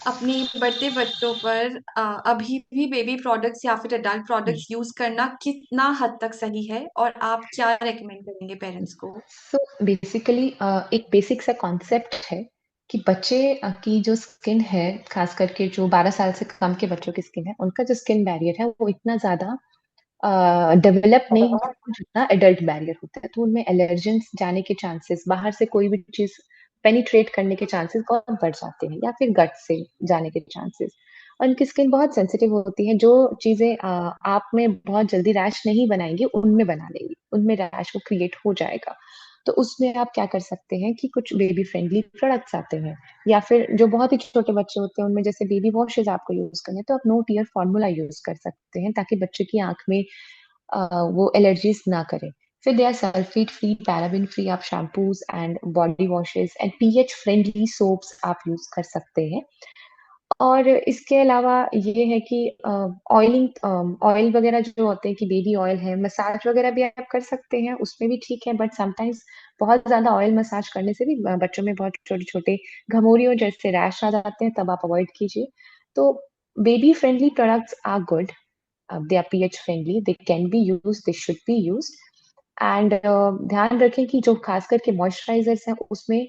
अपने बढ़ते बच्चों पर अभी भी बेबी प्रोडक्ट्स या फिर अडल्ट प्रोडक्ट्स यूज करना कितना हद तक सही है, और आप क्या रेकमेंड करेंगे पेरेंट्स को? सो बेसिकली एक बेसिक सा कॉन्सेप्ट है कि बच्चे की जो स्किन है, खास करके जो 12 साल से कम के बच्चों की स्किन है, उनका जो स्किन बैरियर है वो इतना ज्यादा डेवलप नहीं होता जितना एडल्ट बैरियर होता है। तो उनमें एलर्जेंस जाने के चांसेस, बाहर से कोई भी चीज पेनिट्रेट करने के चांसेस बहुत बढ़ जाते हैं, या फिर गट से जाने के चांसेस। और उनकी स्किन बहुत सेंसिटिव होती है। जो चीजें आप में बहुत जल्दी रैश नहीं बनाएंगी, उनमें बना लेंगी, उनमें रैश वो क्रिएट हो जाएगा। तो उसमें आप क्या कर सकते हैं कि कुछ बेबी फ्रेंडली प्रोडक्ट्स आते हैं, या फिर जो बहुत ही छोटे बच्चे होते हैं उनमें जैसे बेबी वॉशेज आपको यूज करने हैं, तो आप नो टीयर फॉर्मूला यूज कर सकते हैं ताकि बच्चे की आंख में वो एलर्जीज ना करे। फिर they are sulphate free, paraben free आप shampoos and body washes and pH friendly soaps आप यूज कर सकते हैं। और इसके अलावा ये है कि ऑयल वगैरह जो होते हैं कि बेबी ऑयल है, मसाज वगैरह भी आप कर सकते हैं, उसमें भी ठीक है। बट समटाइम्स बहुत ज्यादा ऑयल मसाज करने से भी बच्चों में बहुत छोटे छोटे घमौरियों जैसे रैश आ जाते हैं, तब आप अवॉइड कीजिए। तो baby friendly products are good, they are pH friendly, they can be use, they should be use. And ध्यान रखें कि जो खास करके मॉइस्चराइजर्स हैं उसमें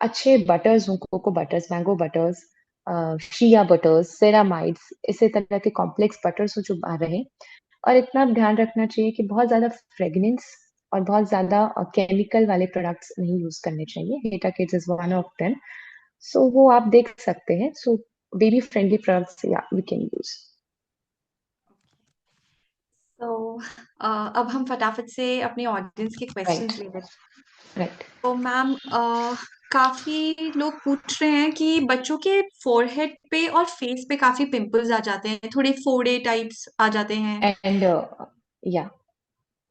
अच्छे बटर्स हों, कोको बटर्स, मैंगो बटर्स, शिया बटर्स, सेरामाइड्स, इसी तरह के कॉम्प्लेक्स बटर्स हो जो रहे। और इतना ध्यान रखना चाहिए कि बहुत ज्यादा फ्रेग्रेंस और बहुत ज्यादा केमिकल वाले प्रोडक्ट्स नहीं यूज करने चाहिए। हेटा kids is one of them, so वो आप देख सकते हैं। सो बेबी फ्रेंडली प्रोडक्ट्स या वी कैन यूज। तो अब हम फटाफट से अपने ऑडियंस के राइट, क्वेश्चंस ले लेते हैं। राइट। तो मैम, काफी लोग पूछ रहे हैं कि बच्चों के फोरहेड पे और फेस पे काफी पिंपल्स आ जाते हैं, थोड़े फोड़े टाइप्स आ जाते हैं। एंड या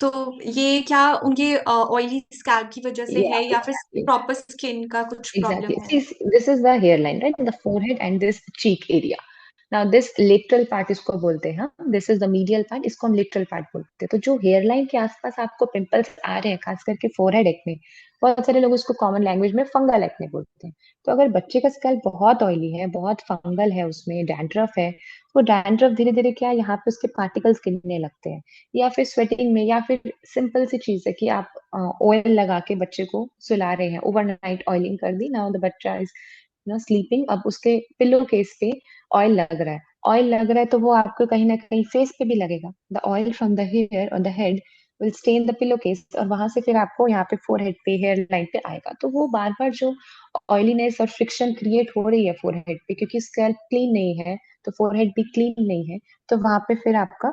तो ये क्या उनके ऑयली स्कैल्प की वजह से है, या फिर एग्जैक्टली, प्रॉपर स्किन का कुछ exactly. प्रॉब्लम है? See, this is the hairline, right? The forehead and this cheek area. Now this lateral part इसको बोलते हैं हम, this is the medial part, इसको हम lateral part बोलते हैं। तो जो हेयरलाइन के आसपास आपको पिंपल्स आ रहे हैं, खास करके फोरहेड एक्ने, बहुत सारे लोग उसको कॉमन लैंग्वेज में फंगल एक्ने बोलते हैं। तो अगर बच्चे का स्कैल्प बहुत ऑयली है, बहुत फंगल है, उसमें डैंड्रफ है, वो डैंड्रफ धीरे धीरे क्या है, यहाँ पे उसके पार्टिकल्स गिरने लगते हैं, या फिर स्वेटिंग में, या फिर सिंपल सी चीज है कि आप ऑयल लगा के बच्चे को सुला रहे हैं, ओवरनाइट ऑयलिंग कर दी, नाउ द बच्चा इज स्लीपिंग, अब उसके पिल्लो केस पे ऑयल लग रहा है, ऑयल लग रहा है, तो वो आपको कहीं ना कहीं फेस पे भी लगेगा। The oil from the hair और the head will stain the pillow case, और वहां से फिर आपको यहाँ पे फोरहेड पे, हेयर लाइन पे आएगा। तो वो बार बार जो ऑयलीनेस और फ्रिक्शन क्रिएट हो रही है फोरहेड पे, क्योंकि स्कैल्प क्लीन नहीं है, तो फोरहेड भी क्लीन नहीं है, तो वहां पे फिर आपका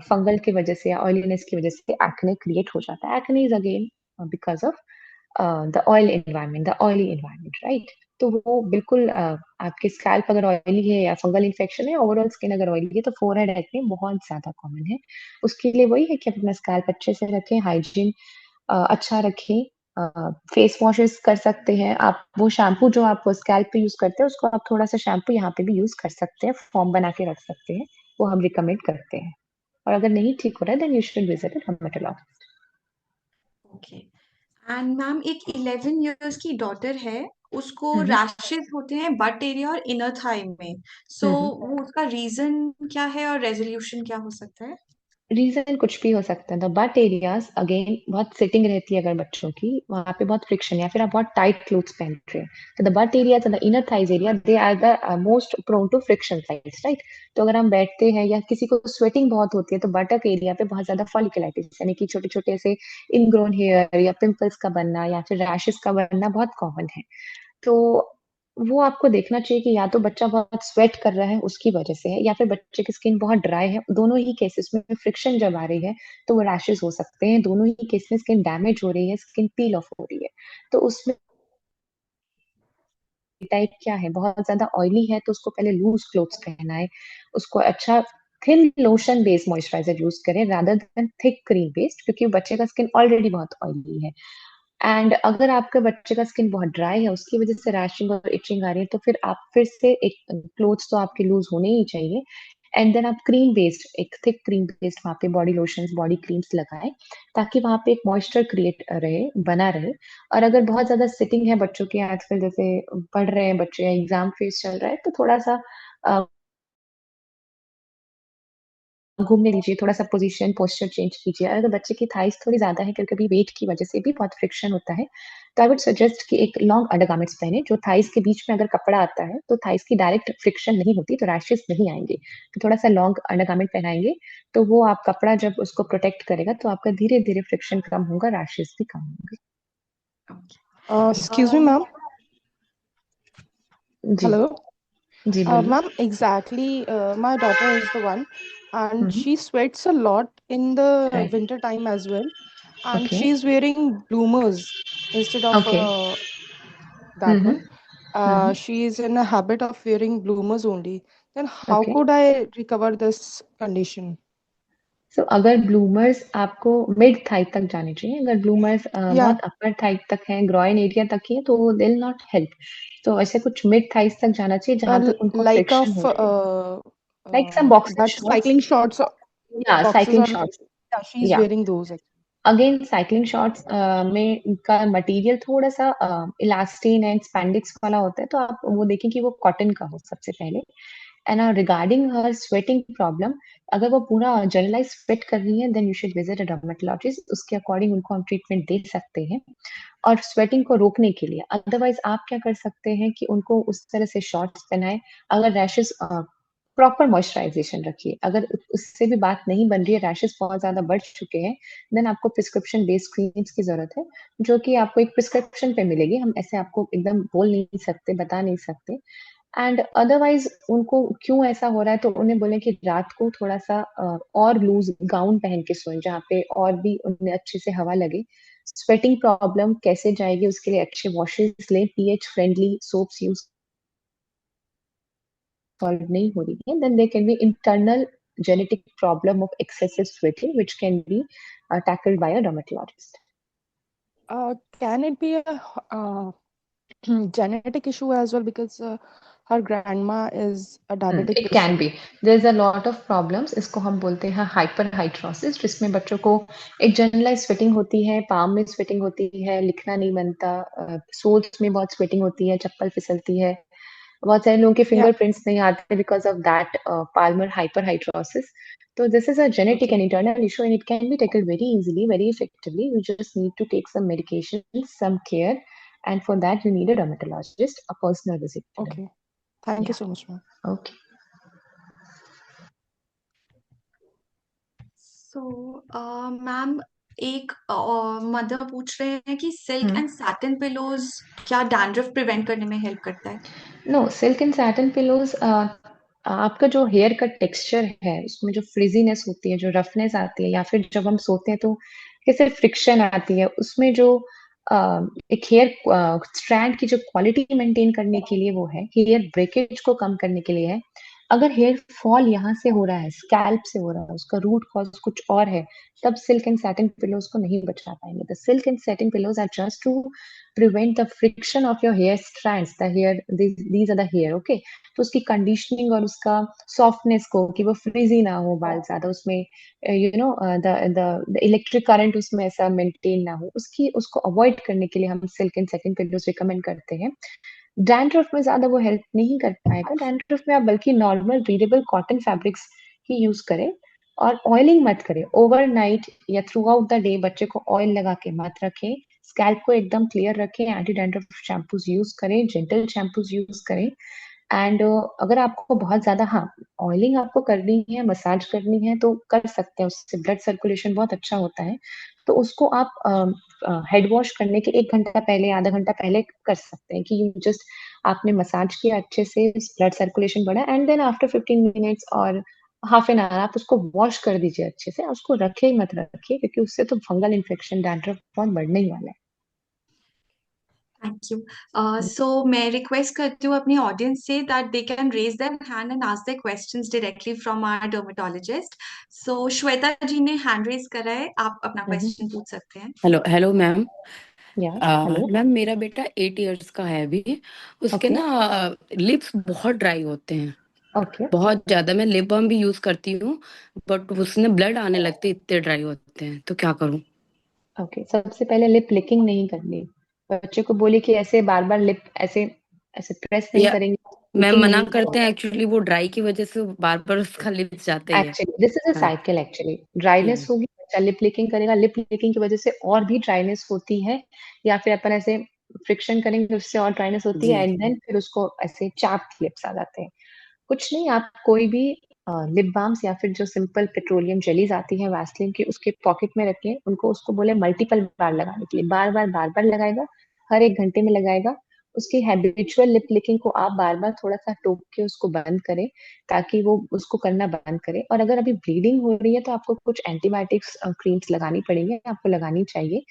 फंगल की वजह से या ऑयलीनेस की वजह से एक्ने क्रिएट हो जाता है। Acne is again because of the oil environment, the oily environment, right? तो वो बिल्कुल आपके स्कैल्प अगर ऑयली है या फंगल इन्फेक्शन है, ओवरऑल स्किन अगर ऑयली है, तो फोरहेड एक्ने बहुत ज्यादा कॉमन है। उसके लिए वही है कि आप अपना स्कैल्प अच्छे से रखें, हाइजीन अच्छा रखें, फेस वॉशेस कर सकते हैं आप। वो शैम्पू जो आप स्कैल्प पे यूज करते हैं, उसको आप थोड़ा सा शैम्पू यहाँ पे भी यूज कर सकते हैं, फॉर्म बना के रख सकते हैं, वो हम रिकमेंड करते हैं। और अगर नहीं ठीक हो रहा है, then you should visit a dermatologist. Okay. And ma'am, एक 11 इयर्स की डॉटर है, उसको रैशेस होते हैं बट एरिया और इनर थाई में। सो वो उसका रीजन क्या है और रेजोल्यूशन क्या हो सकता है? रीजन कुछ भी हो सकता है। द बट एरियाज अगेन बहुत सिटिंग रहती है अगर बच्चों की, वहां पे बहुत फ्रिक्शन, या फिर आप बहुत टाइट क्लोथ्स पहन रहे हैं, तो the butt areas and the inner thighs area, they are the most prone to friction sides, right? तो अगर हम बैठते हैं या किसी को स्वेटिंग बहुत होती है, तो बटक एरिया पे बहुत ज्यादा फॉलिकुलाइटिस, यानी कि छोटे छोटे ऐसे इनग्रोन हेयर या पिंपल्स का बनना या फिर रैशेस का बनना बहुत कॉमन है। तो वो आपको देखना चाहिए कि या तो बच्चा बहुत स्वेट कर रहा है उसकी वजह से है, या फिर बच्चे की स्किन बहुत ड्राई है। दोनों ही केसेस में फ्रिक्शन जब आ रही है, तो वो रैशेस हो सकते हैं। दोनों ही केस में स्किन डैमेज हो रही है, स्किन पील ऑफ हो रही है। तो उसमें टाइप क्या है, बहुत ज्यादा ऑयली है, तो उसको पहले लूज क्लोथ्स पहनाए, उसको अच्छा thin lotion based moisturiser use करें rather than thick cream based, क्योंकि बच्चे का स्किन ऑलरेडी बहुत ऑयली है। एंड अगर आपके बच्चे का स्किन बहुत ड्राई है, उसकी वजह से रैशिंग और इचिंग आ रही है, तो फिर आप फिर से एक क्लोथ्स तो आपके लूज होने ही चाहिए, एंड देन आप क्रीम बेस्ड, एक थिक क्रीम बेस्ड वहाँ पे बॉडी लोशंस, बॉडी क्रीम्स लगाएं, ताकि वहाँ पे एक मॉइस्चर क्रिएट रहे, बना रहे। और अगर बहुत ज्यादा सिटिंग है बच्चों के आजकल, जैसे पढ़ रहे हैं बच्चे, एग्जाम फेस चल रहा है, तो थोड़ा सा घूमने दीजिए, थोड़ा सा पोजीशन पोस्चर चेंज कीजिए। अगर बच्चे की थाइस थोड़ी ज्यादा है, क्योंकि वेट की वजह से भी बहुत फ्रिक्शन होता है, तो आई वुड सजेस्ट कि एक लॉन्ग अंडरगारमेंट्स पहने, जो थाइस के बीच में अगर कपड़ा आता है, तो थाइस की डायरेक्ट फ्रिक्शन नहीं होती, तो रैशेस नहीं आएंगे। तो थोड़ा सा लॉन्ग अंडरगारमेंट पहनाएंगे, तो वो आप कपड़ा जब उसको प्रोटेक्ट करेगा, तो आपका धीरे धीरे फ्रिक्शन कम होगा, रैशेस भी कम होंगे। Excuse me, ma'am. जी, Hello. जी बोलिए। Ma'am, exactly. My daughter is the one, and hmm, she sweats a lot in the right, winter time as well. And okay, she's wearing bloomers instead of okay, that one. Hmm, She is in a habit of wearing bloomers only. Then how okay. could I recover this condition? सो अगर bloomers आपको mid Thai तक जाने चाहिए, अगर bloomers Yeah. बहुत अपर Thai तक है, groin area तक ही है, तो दे विल नॉट हेल्प। तो ऐसे कुछ मिड थाइस तक जाना चाहिए जहां पे उनको Like फ्रिक्शन of हो रही है, like some boxer that shorts, cycling shorts, या boxes cycling are, shorts, yeah, she's या wearing those actually. Again cycling shorts में इनका मटेरियल थोड़ा सा इलास्टिन एंड स्पैंडिक्स वाला होता है, तो आप वो देखें कि वो कॉटन का हो सबसे पहले। And regarding her sweating problem, अगर वो पूरा जनरलाइज स्वेट कर रही है then you should visit a dermatologist, उसके अकॉर्डिंग उनको हम ट्रीटमेंट दे सकते हैं। और स्वेटिंग को रोकने के लिए अदरवाइज आप क्या कर सकते हैं कि उनको उस तरह से शॉर्ट्स पहनाएं। अगर रैशेस, प्रॉपर मॉइस्चराइजेशन रखिए। अगर उससे भी बात नहीं बन रही है, रैशेस बहुत ज्यादा बढ़ चुके हैं, देन आपको प्रिस्क्रिप्शन बेस्ड क्रीम्स की जरूरत है, जो कि आपको एक प्रिस्क्रिप्शन पे मिलेगी। हम ऐसे आपको एकदम बोल नहीं सकते, बता नहीं सकते। एंड अदरवाइज उनको क्यों ऐसा हो रहा है, तो उन्हें बोले कि रात को थोड़ा सा और लूज गाउन पहन के सोएं, जहाँ पे और भी उन्हें अच्छे से हवा लगे। स्वेटिंग प्रॉब्लम कैसे जाएगी, उसके लिए अच्छे वॉशेस लें, pH friendly soaps use solve नहीं हो रही है, then there can be internal genetic problem of excessive sweating which can be tackled by a dermatologist. Can it be a genetic issue as well, because her grandma is a diabetic It can patient? be. There's a lot of problems. इसको हम बोलते हैं hyperhidrosis, जिसमें बच्चों को एक generalise sweating होती है, पाम में स्वेटिंग होती है, लिखना नहीं बनता, सोल्स में बहुत स्वेटिंग होती है, चप्पल फिसलती है, बहुत सारे लोगों के Yeah. फिंगरप्रिंट्स नहीं आते because of that palmar hyperhidrosis. तो this is a genetic Okay. And internal issue and it can be taken very easily, very effectively. You just need to take some medication, some care, and for that you need a dermatologist, a personal visit to them. Okay. Thank you Yeah. so much, ma'am. Okay. So ma'am, एक mother पूछ रहे हैं कि silk Hmm. And satin pillows क्या dandruff prevent करने में help करता है? No, silk and satin pillows, आपका जो हेयर का टेक्सचर है उसमें जो फ्रिजीनेस होती है, जो रफनेस आती है, या फिर जब हम सोते हैं तो कैसे फ्रिक्शन आती है, उसमें जो एक हेयर स्ट्रैंड की जो क्वालिटी मेंटेन करने के लिए वो है, हेयर ब्रेकेज को कम करने के लिए है। अगर हेयर फॉल यहाँ से हो रहा है, स्कैल्प से हो रहा है, उसका रूट कॉज कुछ और है, तब सिल्क एंड सैटिन पिलोज को नहीं बचा पाएंगे। The silk and satin pillows are just to prevent the friction of your hair strands, the hair, these are the hair, okay? तो उसकी कंडीशनिंग और उसका सॉफ्टनेस को, कि वो फ्रीजी ना हो बाल ज्यादा, उसमें you know the electric current उसमें ऐसा मेंटेन ना हो, उसकी उसको अवॉइड करने के लिए हम silk and second pillows recommend करते हैं। डैंड्रफ में ज्यादा वो हेल्प नहीं कर पाएगा। डैंड्रफ में आप बल्कि नॉर्मल ब्रीदेबल कॉटन फैब्रिक्स ही यूज करें, और ऑयलिंग मत करें ओवरनाइट या थ्रू आउट द डे। बच्चे को ऑयल लगा के मत रखें, स्कैल्प को एकदम क्लियर रखें, एंटी डैंड्रफ शैम्पूज यूज करें, जेंटल शैम्पूज यूज करें। एंड अगर आपको बहुत ज्यादा, हाँ, ऑयलिंग आपको करनी है, मसाज करनी है तो कर सकते हैं, उससे ब्लड सर्कुलेशन बहुत अच्छा होता है। तो उसको आप हेड वॉश करने के 1 घंटा पहले, आधा घंटा पहले कर सकते हैं, कि यू जस्ट आपने मसाज किया अच्छे से, ब्लड सर्कुलेशन बढ़ा, एंड देन आफ्टर 15 मिनट्स और हाफ एन आवर आप उसको वॉश कर दीजिए अच्छे से। उसको रखे ही मत रखिए, क्योंकि उससे तो फंगल इन्फेक्शन, डैंड्रफ बहुत बढ़ने ही वाला है। Thank you. सो मैं रिक्वेस्ट करती हूँ अपनी ऑडियंस से that they can raise their hand and ask their questions directly from our dermatologist. So Shweta ji ने हैंड रेज करा है, आप अपना क्वेश्चन पूछ सकते हैं। Hello hello ma'am. या हेलो। मैम मेरा बेटा 8 इयर्स का है अभी। उसके ओके। ना लिप्स बहुत ड्राई होते हैं, ओके। बहुत ज्यादा। मैं लिप बाम भी यूज करती हूँ बट उसने ब्लड आने लगते, इतने ड्राई होते हैं, तो क्या करूँ? ओके, सबसे पहले लिप लिकिंग नहीं करनी। बच्चे को बोलिए कि ऐसे बार बार लिप ऐसे ऐसे प्रेस नहीं या करेंगे, मैम लिकिंग मना नहीं करते करेंगे। हैं, एक्चुअली वो ड्राई की वजह से बार बार उसका लिप्स जाता ही है। एक्चुअली दिस इज अ हाँ। साइकिल, एक्चुअली ड्राइनेस हम्म, होगी, बच्चा लिप लिकिंग करेगा, लिप लिकिंग की वजह से और भी ड्राइनेस होती है, या फिर अपन ऐसे फ्रिक्शन करेंगे उससे और ड्राइनेस होती है, जी। एंड देन फिर उसको ऐसे चाप लिप्स आ जाते हैं। कुछ नहीं, आप कोई भी लिप बाम्स या फिर जो सिंपल पेट्रोलियम जेलीज आती है वैसलीन की, उसके पॉकेट में रखें, उनको उसको बोले मल्टीपल बार लगाने के लिए, बार बार लगाएगा, हर 1 घंटे में लगाएगा। उसकी हैबिचुअल लिप लिकिंग को आप बार बार थोड़ा सा टोक के उसको बंद करें, ताकि वो उसको करना बंद करे। और अगर अभी ब्लीडिंग हो रही है तो आपको कुछ एंटीबायोटिक्स क्रीम्स लगानी पड़ेंगे, आपको लगानी चाहिए।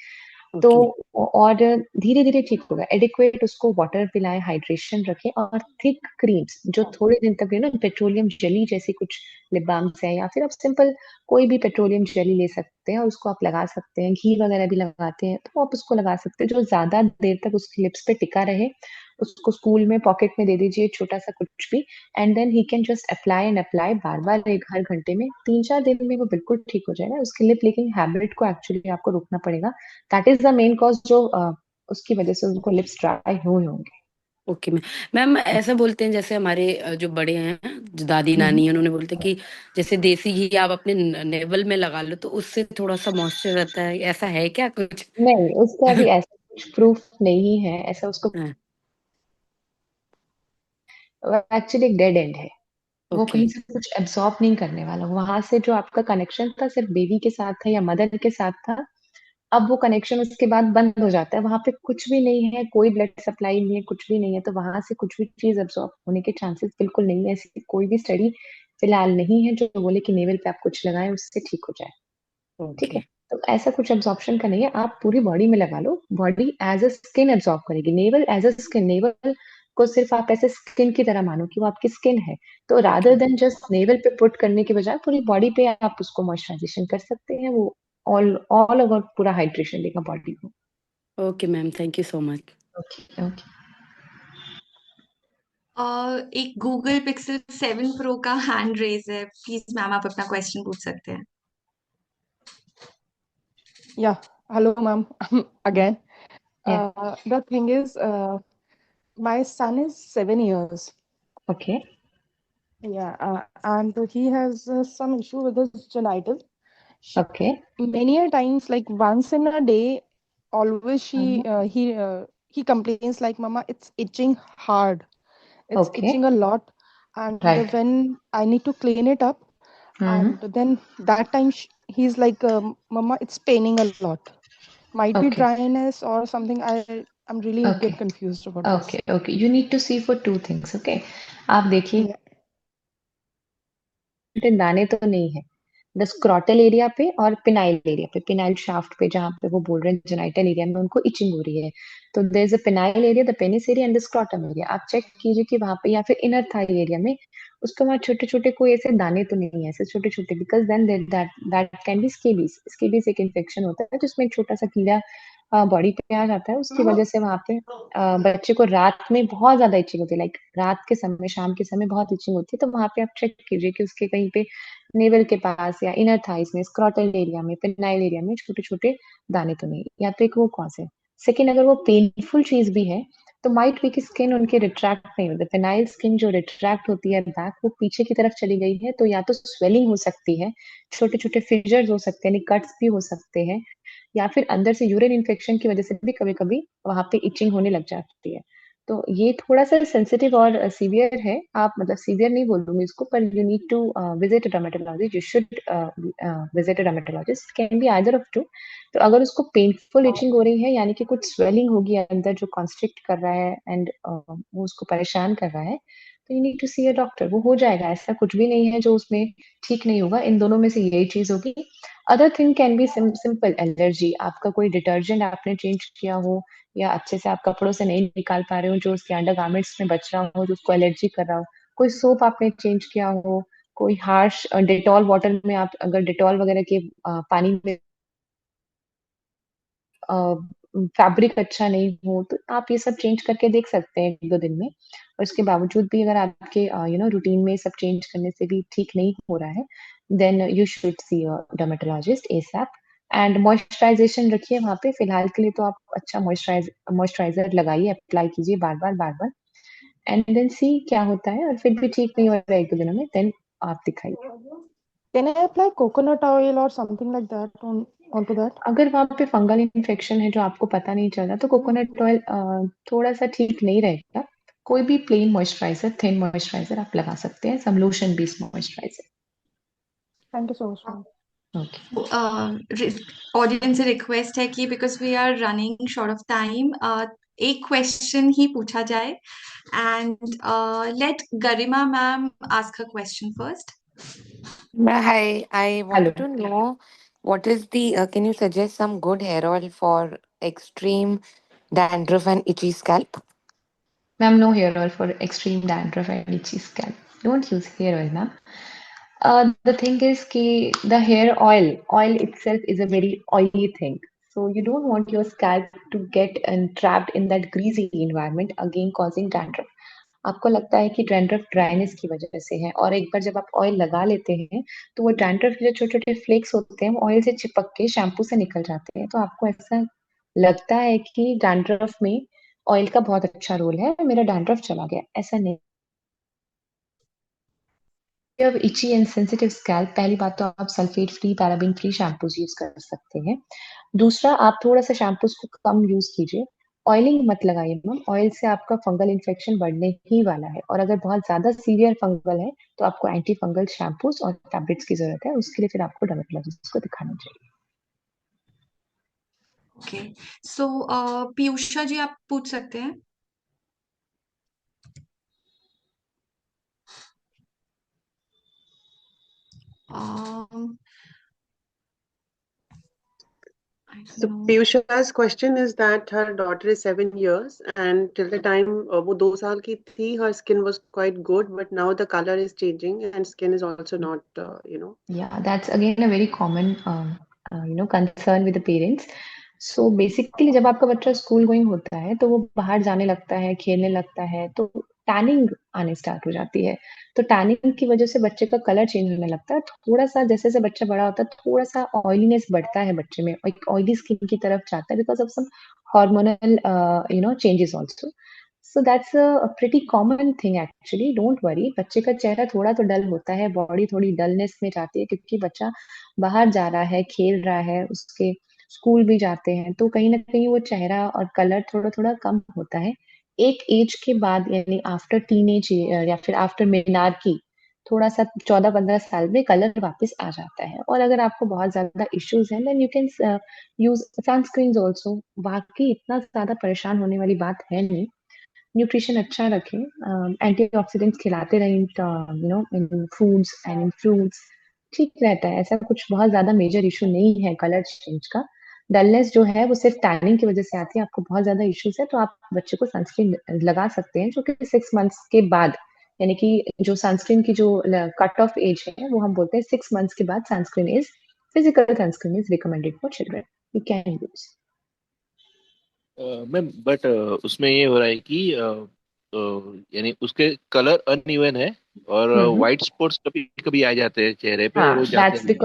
तो ओके। और धीरे-धीरे ठीक होगा। एडिक्वेट उसको वाटर पिलाएँ, हाइड्रेशन रखें, और थिक क्रीम्स जो थोड़े दिन तक पेट्रोलियम जेली जैसी कुछ लिप बाम्स हैं, या फिर आप सिंपल कोई भी पेट्रोलियम जेली ले सकते हैं और उसको आप लगा सकते हैं। घी वगैरह भी लगाते हैं, तो आप उसको लगा सकते हैं, जो ज़्यादा देर तक उसकी लिप्स पे टिका रहे उसको स्कूल में पॉकेट में दे दीजिए छोटा सा कुछ भी, and then he can just apply and apply बार बार, एक हर घंटे में 3-4 दिन में वो बिल्कुल ठीक हो जाएगा। उसके लिए प्लीकिंग हैबिट को एक्चुअली आपको रोकना पड़ेगा। That is the main cause जो उसकी वजह से उनको लिप्स ड्राई हुए होंगे। Okay ma'am. मैम ऐसा बोलते हैं जैसे हमारे जो बड़े हैं, जो दादी नानी है, उन्होंने बोलते हैं कि जैसे देसी घी आप अपने नेवल में लगा लो तो उससे थोड़ा सा मॉइस्चर रहता है, ऐसा है क्या कुछ? नहीं, उसका भी ऐसा कुछ प्रूफ नहीं है, ऐसा उसको हाँ, एक्चुअली एक डेड एंड है। वो ओके कहीं से कुछ एब्सॉर्ब नहीं करने वाला। वहां से जो आपका कनेक्शन था सिर्फ बेबी के साथ था या मदर के साथ था, अब वो कनेक्शन उसके बाद बंद हो जाता है। वहां पे कुछ भी नहीं है, कोई ब्लड सप्लाई नहीं है, कुछ भी नहीं है, तो वहां से कुछ भी चीज एब्सॉर्ब होने के चांसेस बिल्कुल नहीं है। ऐसी कोई भी स्टडी फिलहाल नहीं है जो बोले कि नेवल पे आप कुछ लगाएं उससे ठीक हो जाए। ठीक है, ओके तो ऐसा कुछ एब्जॉर्प्शन का नहीं है। आप पूरी बॉडी में लगा लो, body as a skin absorb करेगी। Navel as a skin, navel को सिर्फ आप ऐसे स्किन की तरह मानो कि वो आपकी स्किन है। तो रादर देन जस्ट नेवल पे पुट करने के बजाय पूरी बॉडी पे आप उसको मॉइस्चराइजेशन कर सकते हैं। वो ऑल ऑल ओवर पूरा हाइड्रेशन देगा बॉडी को। Okay ma'am, thank you so much. Okay okay. एक गूगल पिक्सल 7 प्रो का हैंड रेज है, प्लीज मैम आप अपना क्वेश्चन पूछ सकते हैं। Yeah. Hello, ma'am. Again. Yeah. The thing is, my son is 7 years. Okay. Yeah, and he has some issue with his genital. She, Okay. many a times, like once in a day, always Mhm. he complains like, "Mama, it's itching hard. It's itching Okay. a lot." And Right. when I need to clean it up, and Mhm. then that time he's like, "Mama, it's paining a lot. Might be Okay. dryness or something." I'm really get Okay. confused about Okay. this. Okay. You need to see for two things. Okay. आप देखिए Yeah. दाने तो नहीं है the scrotal area पे और phenyl area पे, phenyl shaft पे, जहाँ पे वो बोल रहे हैं जेनाइटल एरिया में उनको इचिंग हो रही है। तो there is a penile area, the penis area and the scrotum area. आप चेक कीजिए कि वहां पे, या फिर इनर थाई एरिया में उसके वहां छोटे छोटे कोई ऐसे दाने तो नहीं है, ऐसे छोटे छोटे, because then that that can be scabies. Scabies एक इन्फेक्शन होता है जिसमें एक छोटा सा कीड़ा बॉडी पे आ जाता है। उसकी वजह से वहां पे बच्चे को रात में बहुत ज्यादा इचिंग होती है, लाइक रात के समय, शाम के समय बहुत इचिंग होती है। तो वहां पे आप चेक कीजिए कि उसके कहीं पे नेवल के पास या इनर थाइस में, स्क्रॉटल एरिया में, पेनाइल एरिया में छोटे छोटे दाने तो नहीं। या तो एक वो कॉज है। सेकेंड, अगर वो पेनफुल चीज भी है तो माइट बी की स्किन उनके रिट्रैक्ट नहीं होते। पेनाइल स्किन जो रिट्रैक्ट होती है बैक, वो पीछे की तरफ चली गई है, तो या तो स्वेलिंग हो सकती है, छोटे छोटे फिजर्स हो सकते हैं, कट्स भी हो सकते हैं, या फिर अंदर से यूरिन इन्फेक्शन की वजह से भी कभी कभी वहां पे इचिंग होने लग जाती है। तो ये थोड़ा सा सेंसिटिव और सीवियर है। आप, मतलब सीवियर नहीं बोलूंगी इसको, पर you need to visit a dermatologist. You should visit a dermatologist, can be either of two. तो अगर उसको पेनफुल इचिंग हो रही है, यानी कि कुछ स्वेलिंग होगी अंदर जो कॉन्स्ट्रिक्ट कर रहा है एंड वो उसको परेशान कर रहा है, तो you need to see a doctor. वो हो जाएगा, ऐसा कुछ भी नहीं है जो उसमें ठीक नहीं होगा। इन दोनों में से यही चीज होगी। Other thing can be simple allergy. आपका कोई डिटर्जेंट आपने चेंज किया हो, या अच्छे से आप कपड़ों से नहीं निकाल पा रहे हो, जो उसके अंडर गार्मेंट्स में बच रहा हो, जो उसको एलर्जी कर रहा हो, कोई सोप आपने चेंज किया हो, कोई हार्श डेटॉल वाटर में, आप अगर डेटॉल वगैरह के पानी में फैब्रिक अच्छा नहीं हो, तो आप ये सब चेंज करके देख सकते हैं 1-2 दिन में। और इसके बावजूद भी अगर आपके रूटीन में सब चेंज करने से भी ठीक नहीं हो रहा है, then you should see a dermatologist ASAP. And moisturisation रखिए वहां पे। फिलहाल के लिए तो आप अच्छा मॉइस्चराइजर लगाइए, अप्लाई कीजिए बार बार बार बार, एंड देन सी क्या होता है। और फिर भी ठीक नहीं हो रहा है 1-2 दिनों में, देन आप दिखाइए। Can I apply coconut oil or something like that onto that? अगर वहां पे फंगल इन्फेक्शन है जो आपको पता नहीं चल रहा, तो कोकोनट ऑयल थोड़ा सा ठीक नहीं रहेगा। कोई भी प्लेन मॉइस्चराइजर, थिन मॉइस्चराइजर आप लगा सकते हैं, some lotion based moisturiser. Thank you so much, ma'am. Okay. Audience से रिक्वेस्ट है कि because we are running short of time, एक क्वेश्चन ही पूछा जाए, and let Garima ma'am ask a question first. Hi, I hello wanted to know what is can you suggest some good hair oil for extreme dandruff and itchy scalp? Ma'am, no hair oil for extreme dandruff and itchy scalp. Don't use hair oil ma'am. The thing is कि the hair oil itself is a very oily thing. So you don't want your scalp to get trapped in that greasy environment, again causing dandruff. आपको लगता है कि dandruff dryness की वजह से है, और एक बार जब आप ऑयल लगा लेते हैं तो वो डैंड्रफ के जो छोटे छोटे फ्लेक्स होते हैं ऑयल से चिपक के शैम्पू से निकल जाते हैं, तो आपको ऐसा लगता है कि डैंड्रफ में ऑयल का बहुत अच्छा रोल है, मेरा डैंड्रफ चला गया, ऐसा नहीं। जब इची एंड सेंसिटिव स्कैल्प, पहली बात तो आप sulphate free paraben free shampoos use कर सकते हैं। दूसरा, आप थोड़ा सा शैम्पूज को कम यूज कीजिए, ऑयलिंग मत लगाइए मैम, ऑयल से आपका फंगल इन्फेक्शन बढ़ने ही वाला है, और अगर बहुत ज्यादा सीवियर फंगल है तो आपको एंटी फंगल शैम्पूज और टैबलेट्स की जरूरत है, उसके लिए फिर आपको डर्मेटोलॉजिस्ट को दिखाना चाहिए। ओके, सो पीयूषा जी आप पूछ सकते हैं। Um, I don't So know. Piyusha's question is that her daughter is 7 years, and till the time वो 2 साल की थी, her skin was quite good, but now the color is changing and skin is also not, Yeah, that's again a very common, concern with the parents. So basically, जब आपका बच्चा school going होता है तो वो बाहर जाने लगता है, खेलने लगता है, तो टैनिंग आने स्टार्ट हो जाती है। तो टैनिंग की वजह से बच्चे का कलर चेंज होने लगता है, थोड़ा सा जैसे जैसे बच्चा बड़ा होता है थोड़ा सा ऑयलीनेस बढ़ता है बच्चे में, एक ऑयली स्किन की तरफ जाता है because of some hormonal changes also. So that's a pretty common thing actually, don't worry. बच्चे का चेहरा थोड़ा तो डल होता है, बॉडी थोड़ी डलनेस में जाती है, क्योंकि बच्चा बाहर जा रहा है, खेल रहा है, उसके स्कूल भी जाते हैं, तो कहीं ना कहीं वो चेहरा और कलर थोड़ा थोड़ा कम होता है। एक एज के बाद, यानी आफ्टर टीनेज या फिर आफ्टर मेनार्की, थोड़ा सा 14-15 साल में कलर वापस आ जाता है। और अगर आपको बहुत ज्यादा इश्यूज हैं then you can use sunscreen also. बाकी इतना ज्यादा परेशान होने वाली बात है नहीं। न्यूट्रिशन अच्छा रखें, एंटीऑक्सीडेंट्स खिलाते रहें, इन फूड्स एंड इन फ्रूट्स, ठीक रहता है। ऐसा कुछ बहुत ज्यादा मेजर इशू नहीं है कलर चेंज का। डलनेस जो है वो सिर्फ टैनिंग की वजह से आती है। आपको बहुत ज्यादा इश्यूज है तो आप बच्चे को सनस्क्रीन लगा सकते हैं, जो कि 6 मंथ्स के बाद, यानी कि जो सनस्क्रीन की जो कट ऑफ एज है वो हम बोलते हैं 6 मंथ्स के बाद sunscreen is physical sunscreen is recommended for children, you can use. Ma'am but उसमें ये हो रहा है कि यानी उसके कलर अनइवन है, और वाइट स्पॉट्स कभी कभी आ जाते हैं चेहरे पे, और हाँ, वो जाते नहीं।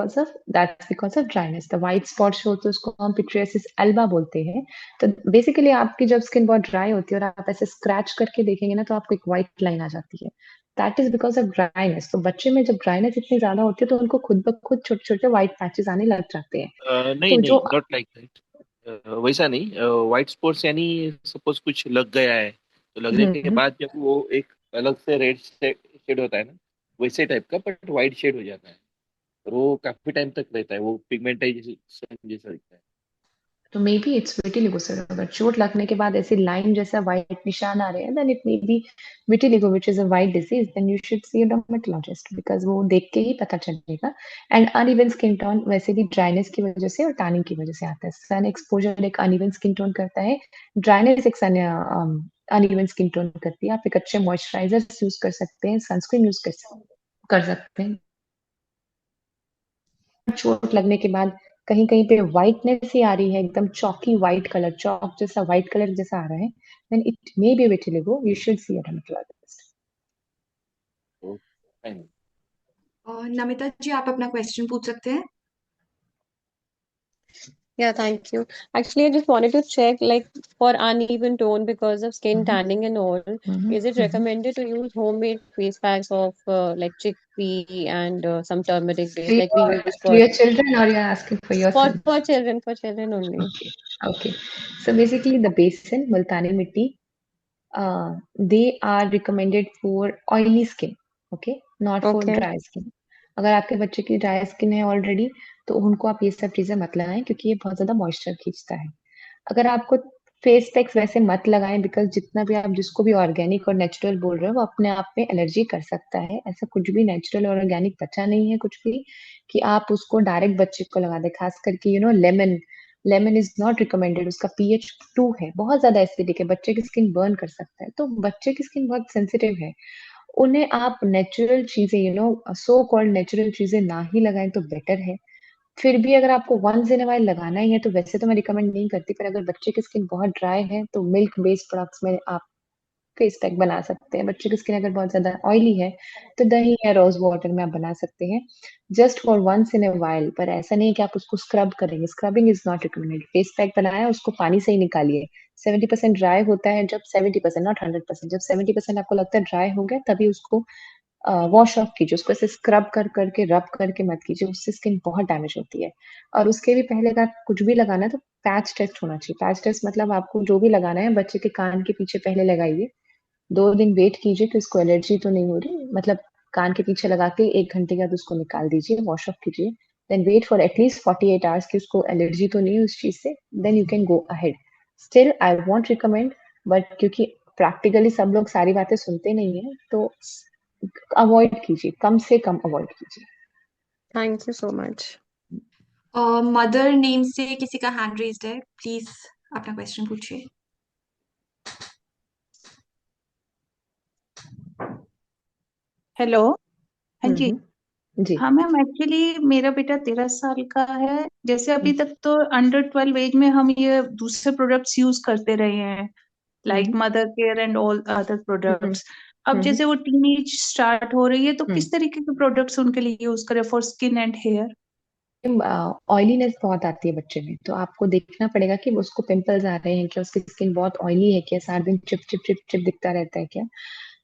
that's because of dryness. The white spots होते हैं उसको हम पिट्रियासिस अल्बा बोलते हैं। तो बेसिकली आपकी जब स्किन बहुत ड्राई होती है और आप ऐसे स्क्रैच करके देखेंगे ना तो आपको एक व्हाइट लाइन आ जाती है। That is because of dryness. तो बच्चे में जब ड्राइनेस इतनी ज्यादा होती है तो उनको खुद ब खुद छोटे छोटे व्हाइट पैचेस आने लग जाते हैं। नहीं तो नहीं, जो नॉट लाइक दैट। वैसा नहीं, वाइट स्पॉट्स यानी सपोज कुछ लग गया है, तो लगने के हम्म, बाद जब वो एक अलग से रेड शेड होता है ना, वैसे टाइप का, बट वाइट शेड हो जाता है, और वो काफी टाइम तक रहता है, वो पिगमेंटाइजेशन जैसा दिखता है। तो may be it's vitiligo sir. अगर चोट लगने के बाद ऐसी लाइन जैसा व्हाइट निशान आ रहे हैं then it may be vitiligo which is a white disease, then you should see a dermatologist, because वो देख के ही पता चलेगा। एंड अनइवन स्किन टोन वैसे भी ड्राइनेस की वजह से और टैनिंग की वजह से आता है। सन एक्सपोजर एक अनइवन स्किन टोन करता है, ड्राइनेस एक अनइवन स्किन टोन करती है। आप एक अच्छे मॉइस्चराइजर यूज कर सकते हैं, सनस्क्रीन यूज कर सकते हैं। चोट लगने के बाद कहीं कहीं पे व्हाइटनेस ही आ रही है, एकदम चॉकी व्हाइट कलर, चॉक जैसा व्हाइट कलर जैसा आ रहा है, then it may be vitiligo, you should see a dermatologist. तो fine। नमिता जी आप अपना क्वेश्चन पूछ सकते हैं। Yeah, thank you. Actually, I just wanted to check, like, for uneven tone because of skin tanning and all, is it recommended to use homemade face packs of like chickpea and some turmeric base, like we use To your children or you're asking for yourself? for children only. Okay. Okay. So basically the basin, multani mitti, they are recommended for oily skin, okay, not for Okay. dry skin. अगर आपके बच्चे की dry skin है already तो उनको आप ये सब चीजें मत लगाएं, क्योंकि ये बहुत ज्यादा मॉइस्चर खींचता है। अगर आपको फेस पैक्स वैसे मत लगाएं, बिकॉज जितना भी आप जिसको भी ऑर्गेनिक और नेचुरल बोल रहे हो वो अपने आप में एलर्जी कर सकता है। ऐसा कुछ भी नेचुरल और ऑर्गेनिक बचा नहीं है कुछ भी कि आप उसको डायरेक्ट बच्चे को लगा दे। खास करके lemon, lemon is not recommended, उसका pH 2 है, बहुत ज्यादा एसिडिक है, बच्चे की स्किन बर्न कर सकता है। तो बच्चे की स्किन बहुत सेंसिटिव है, उन्हें आप नेचुरल चीजें सो कॉल्ड नेचुरल चीजें ना ही लगाएं तो बेटर है। फिर भी अगर आपको वंस इन वाइल लगाना ही है तो वैसे तो मैं रिकमेंड नहीं करती, पर अगर बच्चे की स्किन बहुत ड्राई है तो मिल्क बेस्ड प्रोडक्ट्स में आप फेस पैक बना सकते हैं। बच्चे की स्किन अगर बहुत ज्यादा ऑयली है तो दही या रोज वाटर में आप बना सकते हैं, just for once in a while. पर ऐसा नहीं है कि आप उसको स्क्रब करेंगे, scrubbing is not recommended. Face pack बनाया उसको पानी से ही निकालिए। 70% ड्राई होता है जब, 70% नॉट 100%, जब 70% आपको लगता है ड्राई हो गया तभी उसको वॉश ऑफ कीजिए। उसको ऐसे स्क्रब कर करके, रब करके मत कीजिए, उससे स्किन बहुत डैमेज होती है। और उसके भी पहले अगर आप कुछ भी लगाना है तो पैच टेस्ट होना चाहिए। पैच टेस्ट मतलब आपको जो भी लगाना है बच्चे के कान के पीछे पहले लगाइए, 2 दिन वेट कीजिए कि उसको एलर्जी तो नहीं हो रही, मतलब कान के पीछे लगा के 1 घंटे के बाद उसको निकाल दीजिए, वॉश ऑफ कीजिए। Then wait for at least 48 hours कि उसको एलर्जी तो नहीं है उस चीज से, then you can go ahead. Still I won't recommend, but क्योंकि प्रैक्टिकली सब लोग सारी बातें सुनते नहीं है तो अवॉइड कीजिए, कम से कम अवॉइड कीजिए। Thank you so much. Mother name से किसी का हैंड रेज्ड है, प्लीज अपना क्वेश्चन पूछिए। हेलो। हाँ जी। जी। हाँ मैम, एक्चुअली मेरा बेटा 13 साल का है। जैसे अभी तक तो अंडर 12 एज में हम ये दूसरे प्रोडक्ट्स यूज करते रहे हैं, like mother care and all other products. अब जैसे वो टीनेज स्टार्ट हो रही है तो किस तरीके के प्रोडक्ट्स उनके लिए यूज करें for skin and hair? Oiliness बहुत आती है बच्चे में, तो आपको देखना पड़ेगा कि उसको पिंपल्स आ रहे हैं क्या, उसकी स्किन बहुत ऑयली है क्या, सारा दिन चिप चिप चिप चिप दिखता रहता है क्या।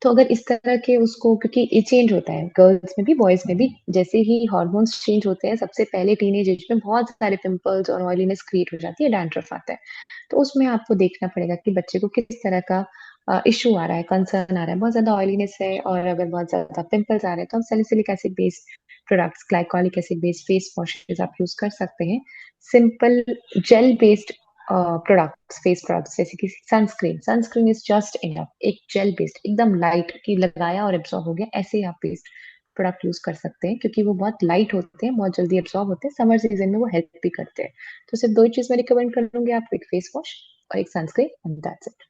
तो अगर इस तरह के उसको, क्योंकि ये चेंज होता है गर्ल्स में भी बॉयज में भी, जैसे ही हार्मोन्स चेंज होते हैं सबसे पहले टीनेज एज में बहुत सारे पिंपल्स और ऑयलीनेस क्रिएट हो जाती है, डैंड्रफ आता है। तो उसमें आपको देखना पड़ेगा कि बच्चे को किस तरह का इश्यू आ रहा है, कंसर्न आ रहा है। बहुत ज्यादा ऑयलीनेस है और अगर बहुत ज्यादा पिंपल्स आ रहे हैं तो हम salicylic acid based products, glycolic acid based face washes आप यूज कर सकते हैं। Simple gel based products, face products जैसे कि sunscreen, sunscreen is just enough, एक जेल बेस्ड एकदम लाइट की लगाया और एब्जॉर्ब हो गया, ऐसे ही आप बेस्ड प्रोडक्ट यूज कर सकते हैं क्योंकि वो बहुत लाइट होते हैं, बहुत जल्दी एब्जॉर्ब होते हैं, समर सीजन में वो हेल्प भी करते हैं। तो सिर्फ 2 ही चीज मैं रिकमेंड करूंगी आपको, एक फेस वॉश और एक सनस्क्रीन, एंड दैट्स इट।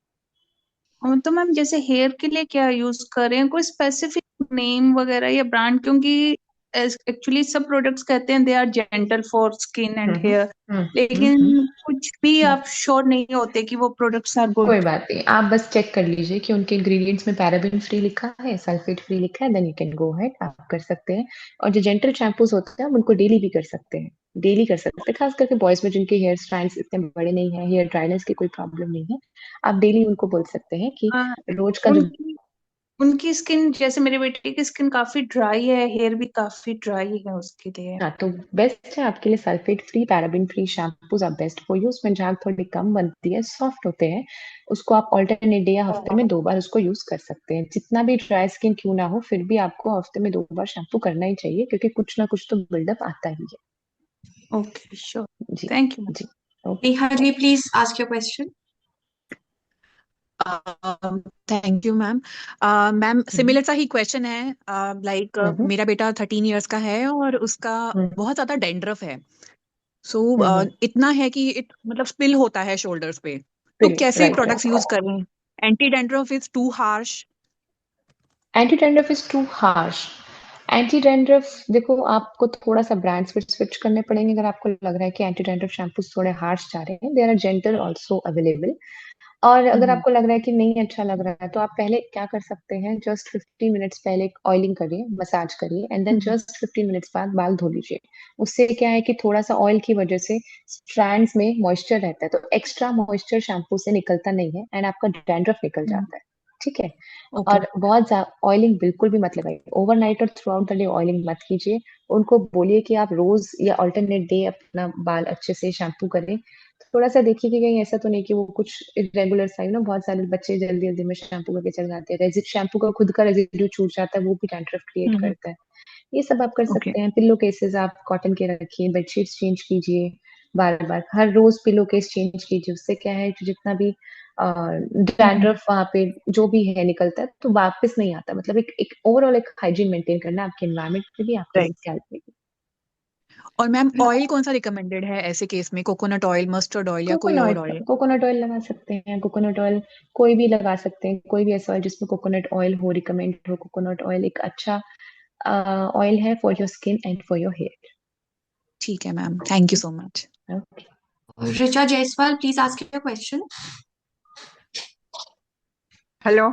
तो मैम जैसे हेयर के लिए क्या यूज करें, कोई स्पेसिफिक नेम वगैरह या ब्रांड? क्योंकि एक्चुअली सब प्रोडक्ट्स कहते हैं they are gentle for skin and hair, लेकिन कुछ भी आप श्योर नहीं होते कि वो प्रोडक्ट्स आर कोई गुड। बात नहीं, आप बस चेक कर लीजिए कि उनके इंग्रेडिएंट्स में पैराबेन फ्री लिखा है, सल्फेट फ्री लिखा है, then you can go ahead, आप कर सकते हैं। और जो जेंटल शैम्पूज होते हैं आप उनको डेली भी कर सकते हैं, डेली कर सकते हैं, खास करके बॉयज में जिनके हेयर स्टाइल्स इतने बड़े नहीं है, हेयर ड्राइनेस की कोई प्रॉब्लम नहीं है, आप डेली उनको बोल सकते हैं कि हाँ, रोज का जो। उनकी उनकी स्किन, जैसे मेरे बेटे की स्किन काफी ड्राई है, हेयर भी काफी ड्राई है उसके लिए। हाँ, तो बेस्ट है आपके लिए sulphate free paraben free shampoos are best for you. उसमें झाग थोड़ी कम बनती है, सॉफ्ट होते हैं, उसको आप ऑल्टरनेट डे या हफ्ते में 2 बार उसको यूज कर सकते हैं। जितना भी ड्राई स्किन क्यों ना हो फिर भी आपको हफ्ते में 2 बार शैम्पू करना ही चाहिए क्योंकि कुछ ना कुछ तो बिल्डअप आता ही है। Okay, sure. जी थैंक यू। जी। Okay. Neha ji, please ask your question. Thank you ma'am. Ma'am similar सा ही क्वेश्चन है। लाइक मेरा बेटा 13 इयर्स का है और उसका बहुत ज्यादा डेंड्रफ है। सो इतना है कि मतलब स्पिल होता है शोल्डर्स पे। तो कैसे राइट प्रोडक्ट्स यूज करें? Anti dandruff is too harsh? Anti dandruff is too harsh. Anti dandruff देखो, आपको थोड़ा सा ब्रांड स्विच करने पड़ेंगे अगर आपको लग रहा है कि एंटी डैंड्रफ शैम्पूस थोड़े हार्श जा रहे हैं, there are gentle also available. और अगर आपको लग रहा है कि नहीं अच्छा लग रहा है तो आप पहले क्या कर सकते हैं, जस्ट 15 मिनट्स पहले एक ऑयलिंग करिए, मसाज करिए, एंड देन जस्ट 15 मिनट्स बाद बाल धो लीजिए। उससे क्या है कि थोड़ा सा ऑयल की वजह से स्ट्रैंड्स में मॉइस्चर रहता है, तो एक्स्ट्रा मॉइस्चर शैम्पू से निकलता नहीं है एंड आपका डैंड्रफ निकल जाता है। ठीक है। और बहुत ज्यादा ऑयलिंग बिल्कुल भी मत लगाइए, ओवरनाइट और through out the day oiling मत कीजिए। उनको बोलिए कि आप रोज या अल्टरनेट डे अपना बाल अच्छे से शैम्पू करें। थोड़ा सा देखिए कि कहीं ऐसा तो नहीं कि वो कुछ इरेगुलर सा, बहुत सारे बच्चे जल्दी जल्दी में शैम्पू करके चल जाते हैं, शैम्पू का खुद का रेजिड्यू छूट जाता है, वो भी डैंड्रफ क्रिएट करता है। ये सब आप कर सकते हैं। पिल्लो केसेस आप कॉटन के रखिए, बेडशीट्स चेंज कीजिए बार बार, हर रोज पिल्लो केस चेंज कीजिए। उससे क्या है कि जितना भी डैंड्रफ वहां पे जो भी है निकलता है तो वापस नहीं आता। मतलब एक ओवरऑल एक हाइजीन मेंटेन करना आपके एनवायरमेंट में भी, आपके स्कैल्प में भी। और मैम ऑयल कौन सा रिकमेंडेड है ऐसे केस में? कोकोनट ऑयल, मस्टर्ड ऑयल या कोई और ऑयल? कोकोनट ऑयल लगा सकते हैं, कोकोनट ऑयल कोई भी लगा सकते हैं, कोई भी ऐसा ऑयल जिसमें कोकोनट ऑयल हो, रिकमेंड हो। कोकोनट ऑयल एक अच्छा ऑयल है for your skin and for your hair. ठीक है ma'am, thank you so much. Richa Jaiswal, please ask your question. Hello.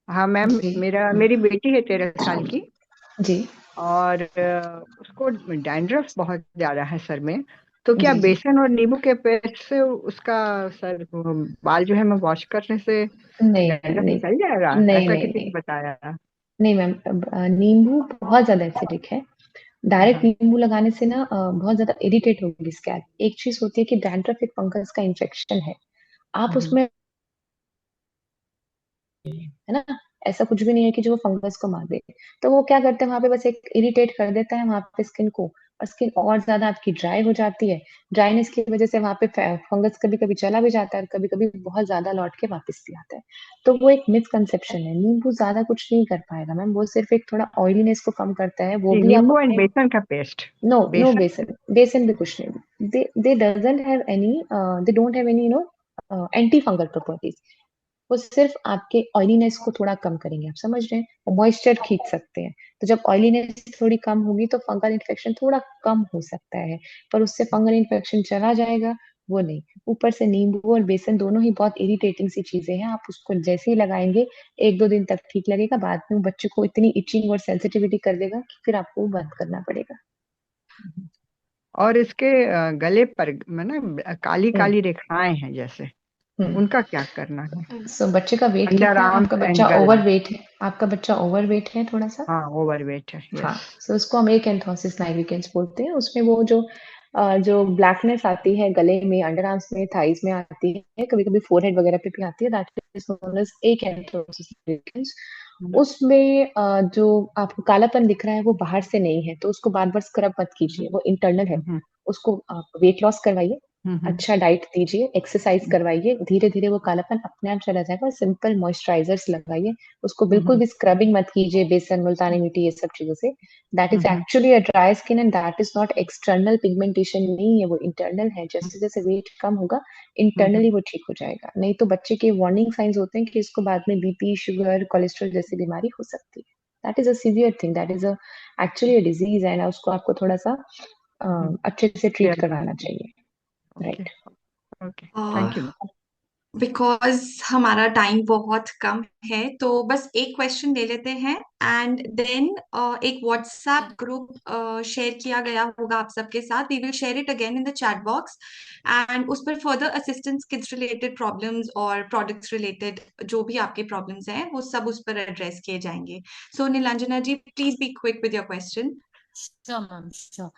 हाँ मैम, जी मेरी बेटी है 13 साल की जी और उसको डैंड्रफ बहुत ज्यादा है सर में। तो क्या जी जी बेसन और नींबू के पेस्ट से उसका सर बाल जो है मैं वॉश करने से नहीं डैंड्रफ नहीं निकल जाएगा? नहीं ऐसा नहीं किसी नहीं ने बताया। नहीं मैम, नींबू बहुत ज्यादा एसिडिक है। डायरेक्ट हाँ। नींबू लगाने से ना बहुत ज्यादा इरिटेट होगी स्कैल्प। एक चीज होती है कि डैंड्रफ एक फंगस का इन्फेक्शन है, आप उसमें, है ना, ऐसा कुछ भी नहीं है कि जो वो फंगस को मार दे। तो वो क्या करते हैं वहां पे, बस एक इरिटेट कर देता है वहां पे स्किन को, और स्किन और ज्यादा आपकी ड्राई हो जाती है। ड्राइनेस की वजह से वहां पे फंगस कभी कभी चला भी जाता है और कभी कभी बहुत ज्यादा लौट के वापस भी आता है। तो वो एक मिसकंसेप्शन है। नींबू ज्यादा कुछ नहीं कर पाएगा मैम, वो सिर्फ एक थोड़ा ऑयलीनेस को कम करता है, वो जी, भी आप नींबू एंड अपने। बेसन का पेस्ट। नो नो, बेसन। बेसन भी कुछ नहीं। दे doesn't have any, they don't have any anti fungal properties. वो सिर्फ आपके ऑयलीनेस को थोड़ा कम करेंगे, आप समझ रहे हैं, वो मॉइस्चर खींच सकते हैं। तो जब ऑयलीनेस थोड़ी कम होगी तो फंगल इन्फेक्शन थोड़ा कम हो सकता है, पर उससे फंगल इन्फेक्शन चला जाएगा वो नहीं। ऊपर से नींबू और बेसन दोनों ही बहुत इरिटेटिंग सी चीजें हैं, आप उसको जैसे ही लगाएंगे 1-2 दिन तक ठीक लगेगा, बाद में वो बच्चे को इतनी इचिंग और सेंसिटिविटी कर देगा कि फिर आपको वो बंद करना पड़ेगा। और इसके गले पर में ना काली काली रेखाएं हैं जैसे, उनका क्या करना है? सो बच्चे का वेट अंडर कितना है? आर्म्स आपका एंड बच्चा गले। ओवरवेट है? आपका बच्चा ओवरवेट है थोड़ा सा? हाँ, ओवरवेट है, हाँ, यस। सो उसको हम एक एंथोसिस नाइग्रिकेंस बोलते हैं। उसमें वो जो ब्लैकनेस आती है गले में, अंडर आर्म्स में, थाइज में आती है, कभी कभी फोरहेड वगैरह पे भी आती है, दैट इज नोन एज एक एंथोसिस नाइग्रिकेंस। उसमें जो आपको कालापन दिख रहा है वो बाहर से नहीं है, तो उसको बार बार स्क्रब मत कीजिए, वो इंटरनल है। उसको आप वेट लॉस करवाइए, अच्छा डाइट दीजिए, एक्सरसाइज करवाइए, धीरे धीरे वो कालापन अपने आप चला जाएगा। सिंपल मॉइस्चराइजर्स लगाइए, उसको बिल्कुल भी स्क्रबिंग मत कीजिए बेसन, मुल्तानी मिट्टी, ये सब चीजों से। That is actually a dry skin and that is not external pigmentation, नहीं है, वो इंटरनल है। जैसे जैसे वेट कम होगा इंटरनली वो ठीक हो जाएगा। नहीं तो बच्चे के वार्निंग साइंस होते हैं कि इसको बाद में बीपी, शुगर, कोलेस्ट्रॉल जैसी बीमारी हो सकती है। That is a severe thing, that is actually a disease है, उसको आपको थोड़ा सा अच्छे से ट्रीट करवाना चाहिए। Right. Okay, thank you. Because हमारा टाइम बहुत कम है तो बस एक क्वेश्चन ले लेते हैं एंड देन एक व्हाट्सएप ग्रुप शेयर किया गया होगा आप सबके साथ। We will share it again in the chat box and उस पर further assistance, kids related problems और प्रोडक्ट्स रिलेटेड जो भी आपके प्रॉब्लम्स हैं वो सब उस पर एड्रेस किए जाएंगे। So Nilanjana ji, please be quick with your question. Sure, ma'am. Sure.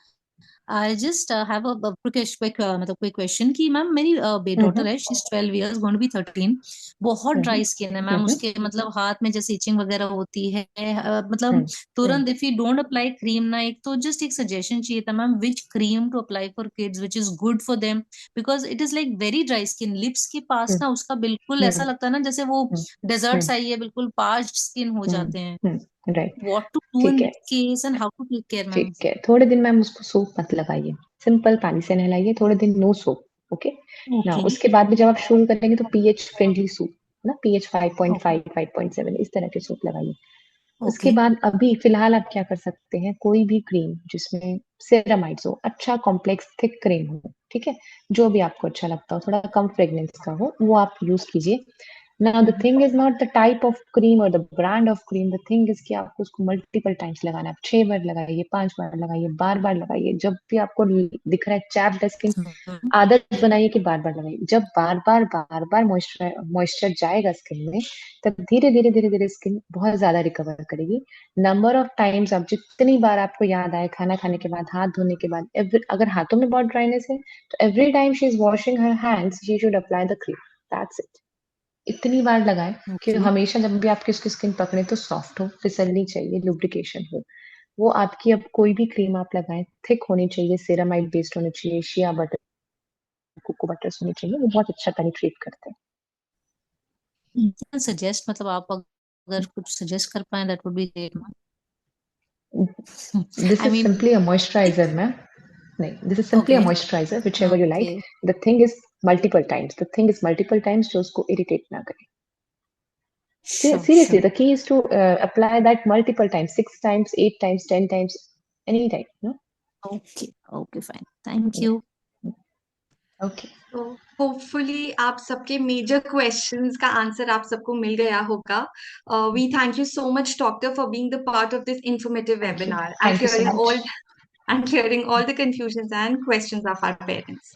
I just have a मतलब quick question कि मैम मेरी डॉटर है, she's 12 years, going to be 13. बहुत ड्राई स्किन है मैम, उसके मतलब हाथ में जैसे इचिंग वगैरह होती है, मतलब तुरंत if you don't apply cream ना, एक तो जस्ट एक सजेशन चाहिए था ma'am, which cream to apply for kids which is good for them, because it is like very dry skin. Lips के पास ना उसका बिल्कुल ऐसा लगता है ना जैसे वो डेजर्ट्स आई है, बिल्कुल पार्च्ड स्किन हो जाते हैं। Right, What to do in ठीक है, this case and how to take care, ma'am? ठीक है। थोड़े दिन मैम उसको सोप मत लगाइए, सिंपल पानी से नहलाइए, थोड़े दिन नो सोप। ओके ना, Okay. उसके बाद भी जब आप शुरू करेंगे तो पीएच फ्रेंडली सूप ना, पीएच 5.5, 5.7 इस तरह के सूप लगाइए। उसके Okay. बाद अभी फिलहाल आप क्या कर सकते हैं, कोई भी क्रीम जिसमें सेरामाइड्स हो, अच्छा कॉम्प्लेक्स थिक क्रीम हो, ठीक है, जो भी आपको अच्छा लगता हो, थोड़ा कम फ्रेग्रेंस का हो, वो आप यूज कीजिए। Now the thing is not the type of cream or the brand of cream. The thing is कि आपको उसको मल्टीपल टाइम्स लगाना है। 6 बार लगाइए, 5 बार लगाइए, बार बार लगाइए। जब भी आपको दिख रहा है चैप्ड स्किन, आदत बनाइए कि बार बार लगाइए। जब बार बार मॉइस्चर जाएगा स्किन में, तब धीरे धीरे धीरे धीरे स्किन बहुत ज्यादा रिकवर करेगी। नंबर ऑफ टाइम्स, आप जितनी बार आपको याद आए, खाना खाने के बाद, हाथ धोने के बाद, अगर हाथों में बहुत ड्राइनेस है तो every time she is washing her hands she should apply the cream. That's it. इतनी बार लगाएं कि Okay. हमेशा जब भी आपकी उसकी स्किन पकड़े तो सॉफ्ट हो, फिसलनी चाहिए, लुब्रिकेशन हो। वो आपकी, अब कोई भी क्रीम आप लगाएं थिक होनी चाहिए, सेरामाइड बेस्ड होनी चाहिए, शिया बटर, कोको बटर होनी चाहिए, वो बहुत अच्छा पेनिट्रेट करते सजेस्ट मतलब आप अगर कुछ सजेस्ट कर पाए that would be great, ma'am. हैं। This I is mean, simply a moisturiser ma'am. नहीं, this is simply a okay. Moisturiser which ever you Okay. Like. The thing is multiple times, the thing is multiple times, जो उसको irritate ना करे। Sure, Seriously, sure. the key is to apply that multiple times, 6 times, 8 times, 10 times, any time. No? Okay, fine. Thank you. Okay. तो hopefully आप सबके major questions का answer आप सबको मिल गया होगा. We thank you so much doctor for being the part of this informative webinar and Thank you so clearing much. All clearing all the confusions and questions of our parents.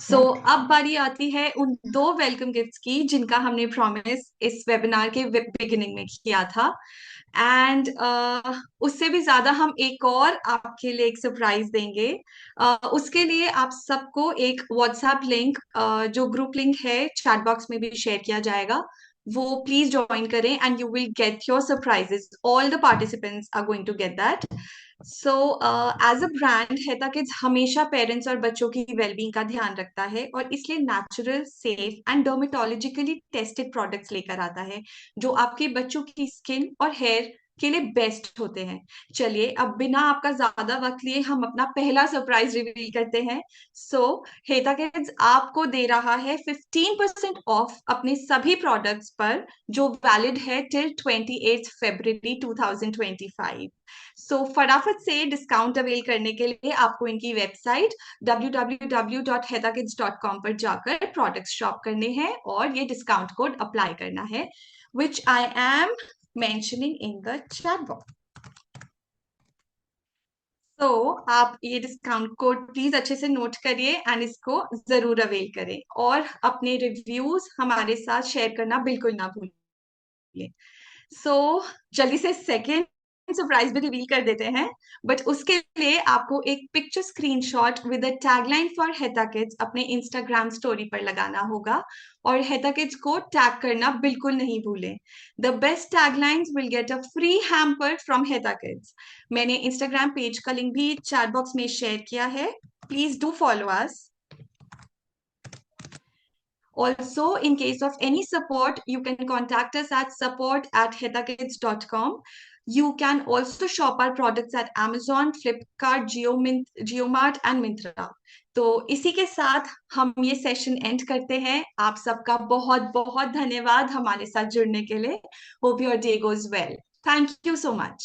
So अब बारी आती है उन 2 welcome gifts की जिनका हमने promise इस webinar के बिगिनिंग में किया था. एंड उससे भी ज्यादा हम एक और आपके लिए एक सरप्राइज देंगे. उसके लिए आप सबको एक व्हाट्सएप लिंक, जो ग्रुप लिंक है चैट बॉक्स में भी शेयर किया जाएगा, वो प्लीज ज्वाइन करें and you will get your surprises. All the participants are going to get that. So as a brand हेता किड्स हमेशा पेरेंट्स और बच्चों की वेलबींग का ध्यान रखता है और इसलिए natural, safe and dermatologically tested products लेकर आता है जो आपके बच्चों की स्किन और हेयर के लिए बेस्ट होते हैं. चलिए अब बिना आपका ज्यादा वक्त लिए हम अपना पहला सरप्राइज रिवील करते हैं. सो हेता किड्स आपको दे रहा है 15% ऑफ अपने सभी प्रोडक्ट्स पर, जो वैलिड है टिल 28 फरवरी 2025. सो फटाफट से डिस्काउंट अवेल करने के लिए आपको इनकी वेबसाइट www.hetakids.com पर जाकर प्रोडक्ट शॉप करने हैं और ये डिस्काउंट कोड अप्लाई करना है, which I am mentioning in the chat box. तो आप ये डिस्काउंट कोड प्लीज अच्छे से नोट करिए एंड इसको जरूर अवेल करें और अपने रिव्यूज हमारे साथ शेयर करना बिल्कुल ना भूलिए. सो जल्दी से सेकेंड सरप्राइज भी रिवील कर देते हैं, बट उसके लिए आपको एक picture screenshot with a tagline for हेता किड्स अपने इंस्टाग्राम स्टोरी पर लगाना होगा और हेता किड्स को टैग करना बिल्कुल नहीं भूलें. The best taglines will get a free hamper from हेता किड्स. मैंने इंस्टाग्राम पेज का लिंक भी चैट बॉक्स में शेयर किया है. Please do follow us. Also, in case of any support, you can contact us at support@hetakids.com. You can also shop our products at Amazon, Flipkart, JioMart and Myntra. तो इसी के साथ हम ये session and करते हैं. आप सबका बहुत बहुत धन्यवाद हमारे साथ जुड़ने के लिए. Hope your day goes well. Thank you so much.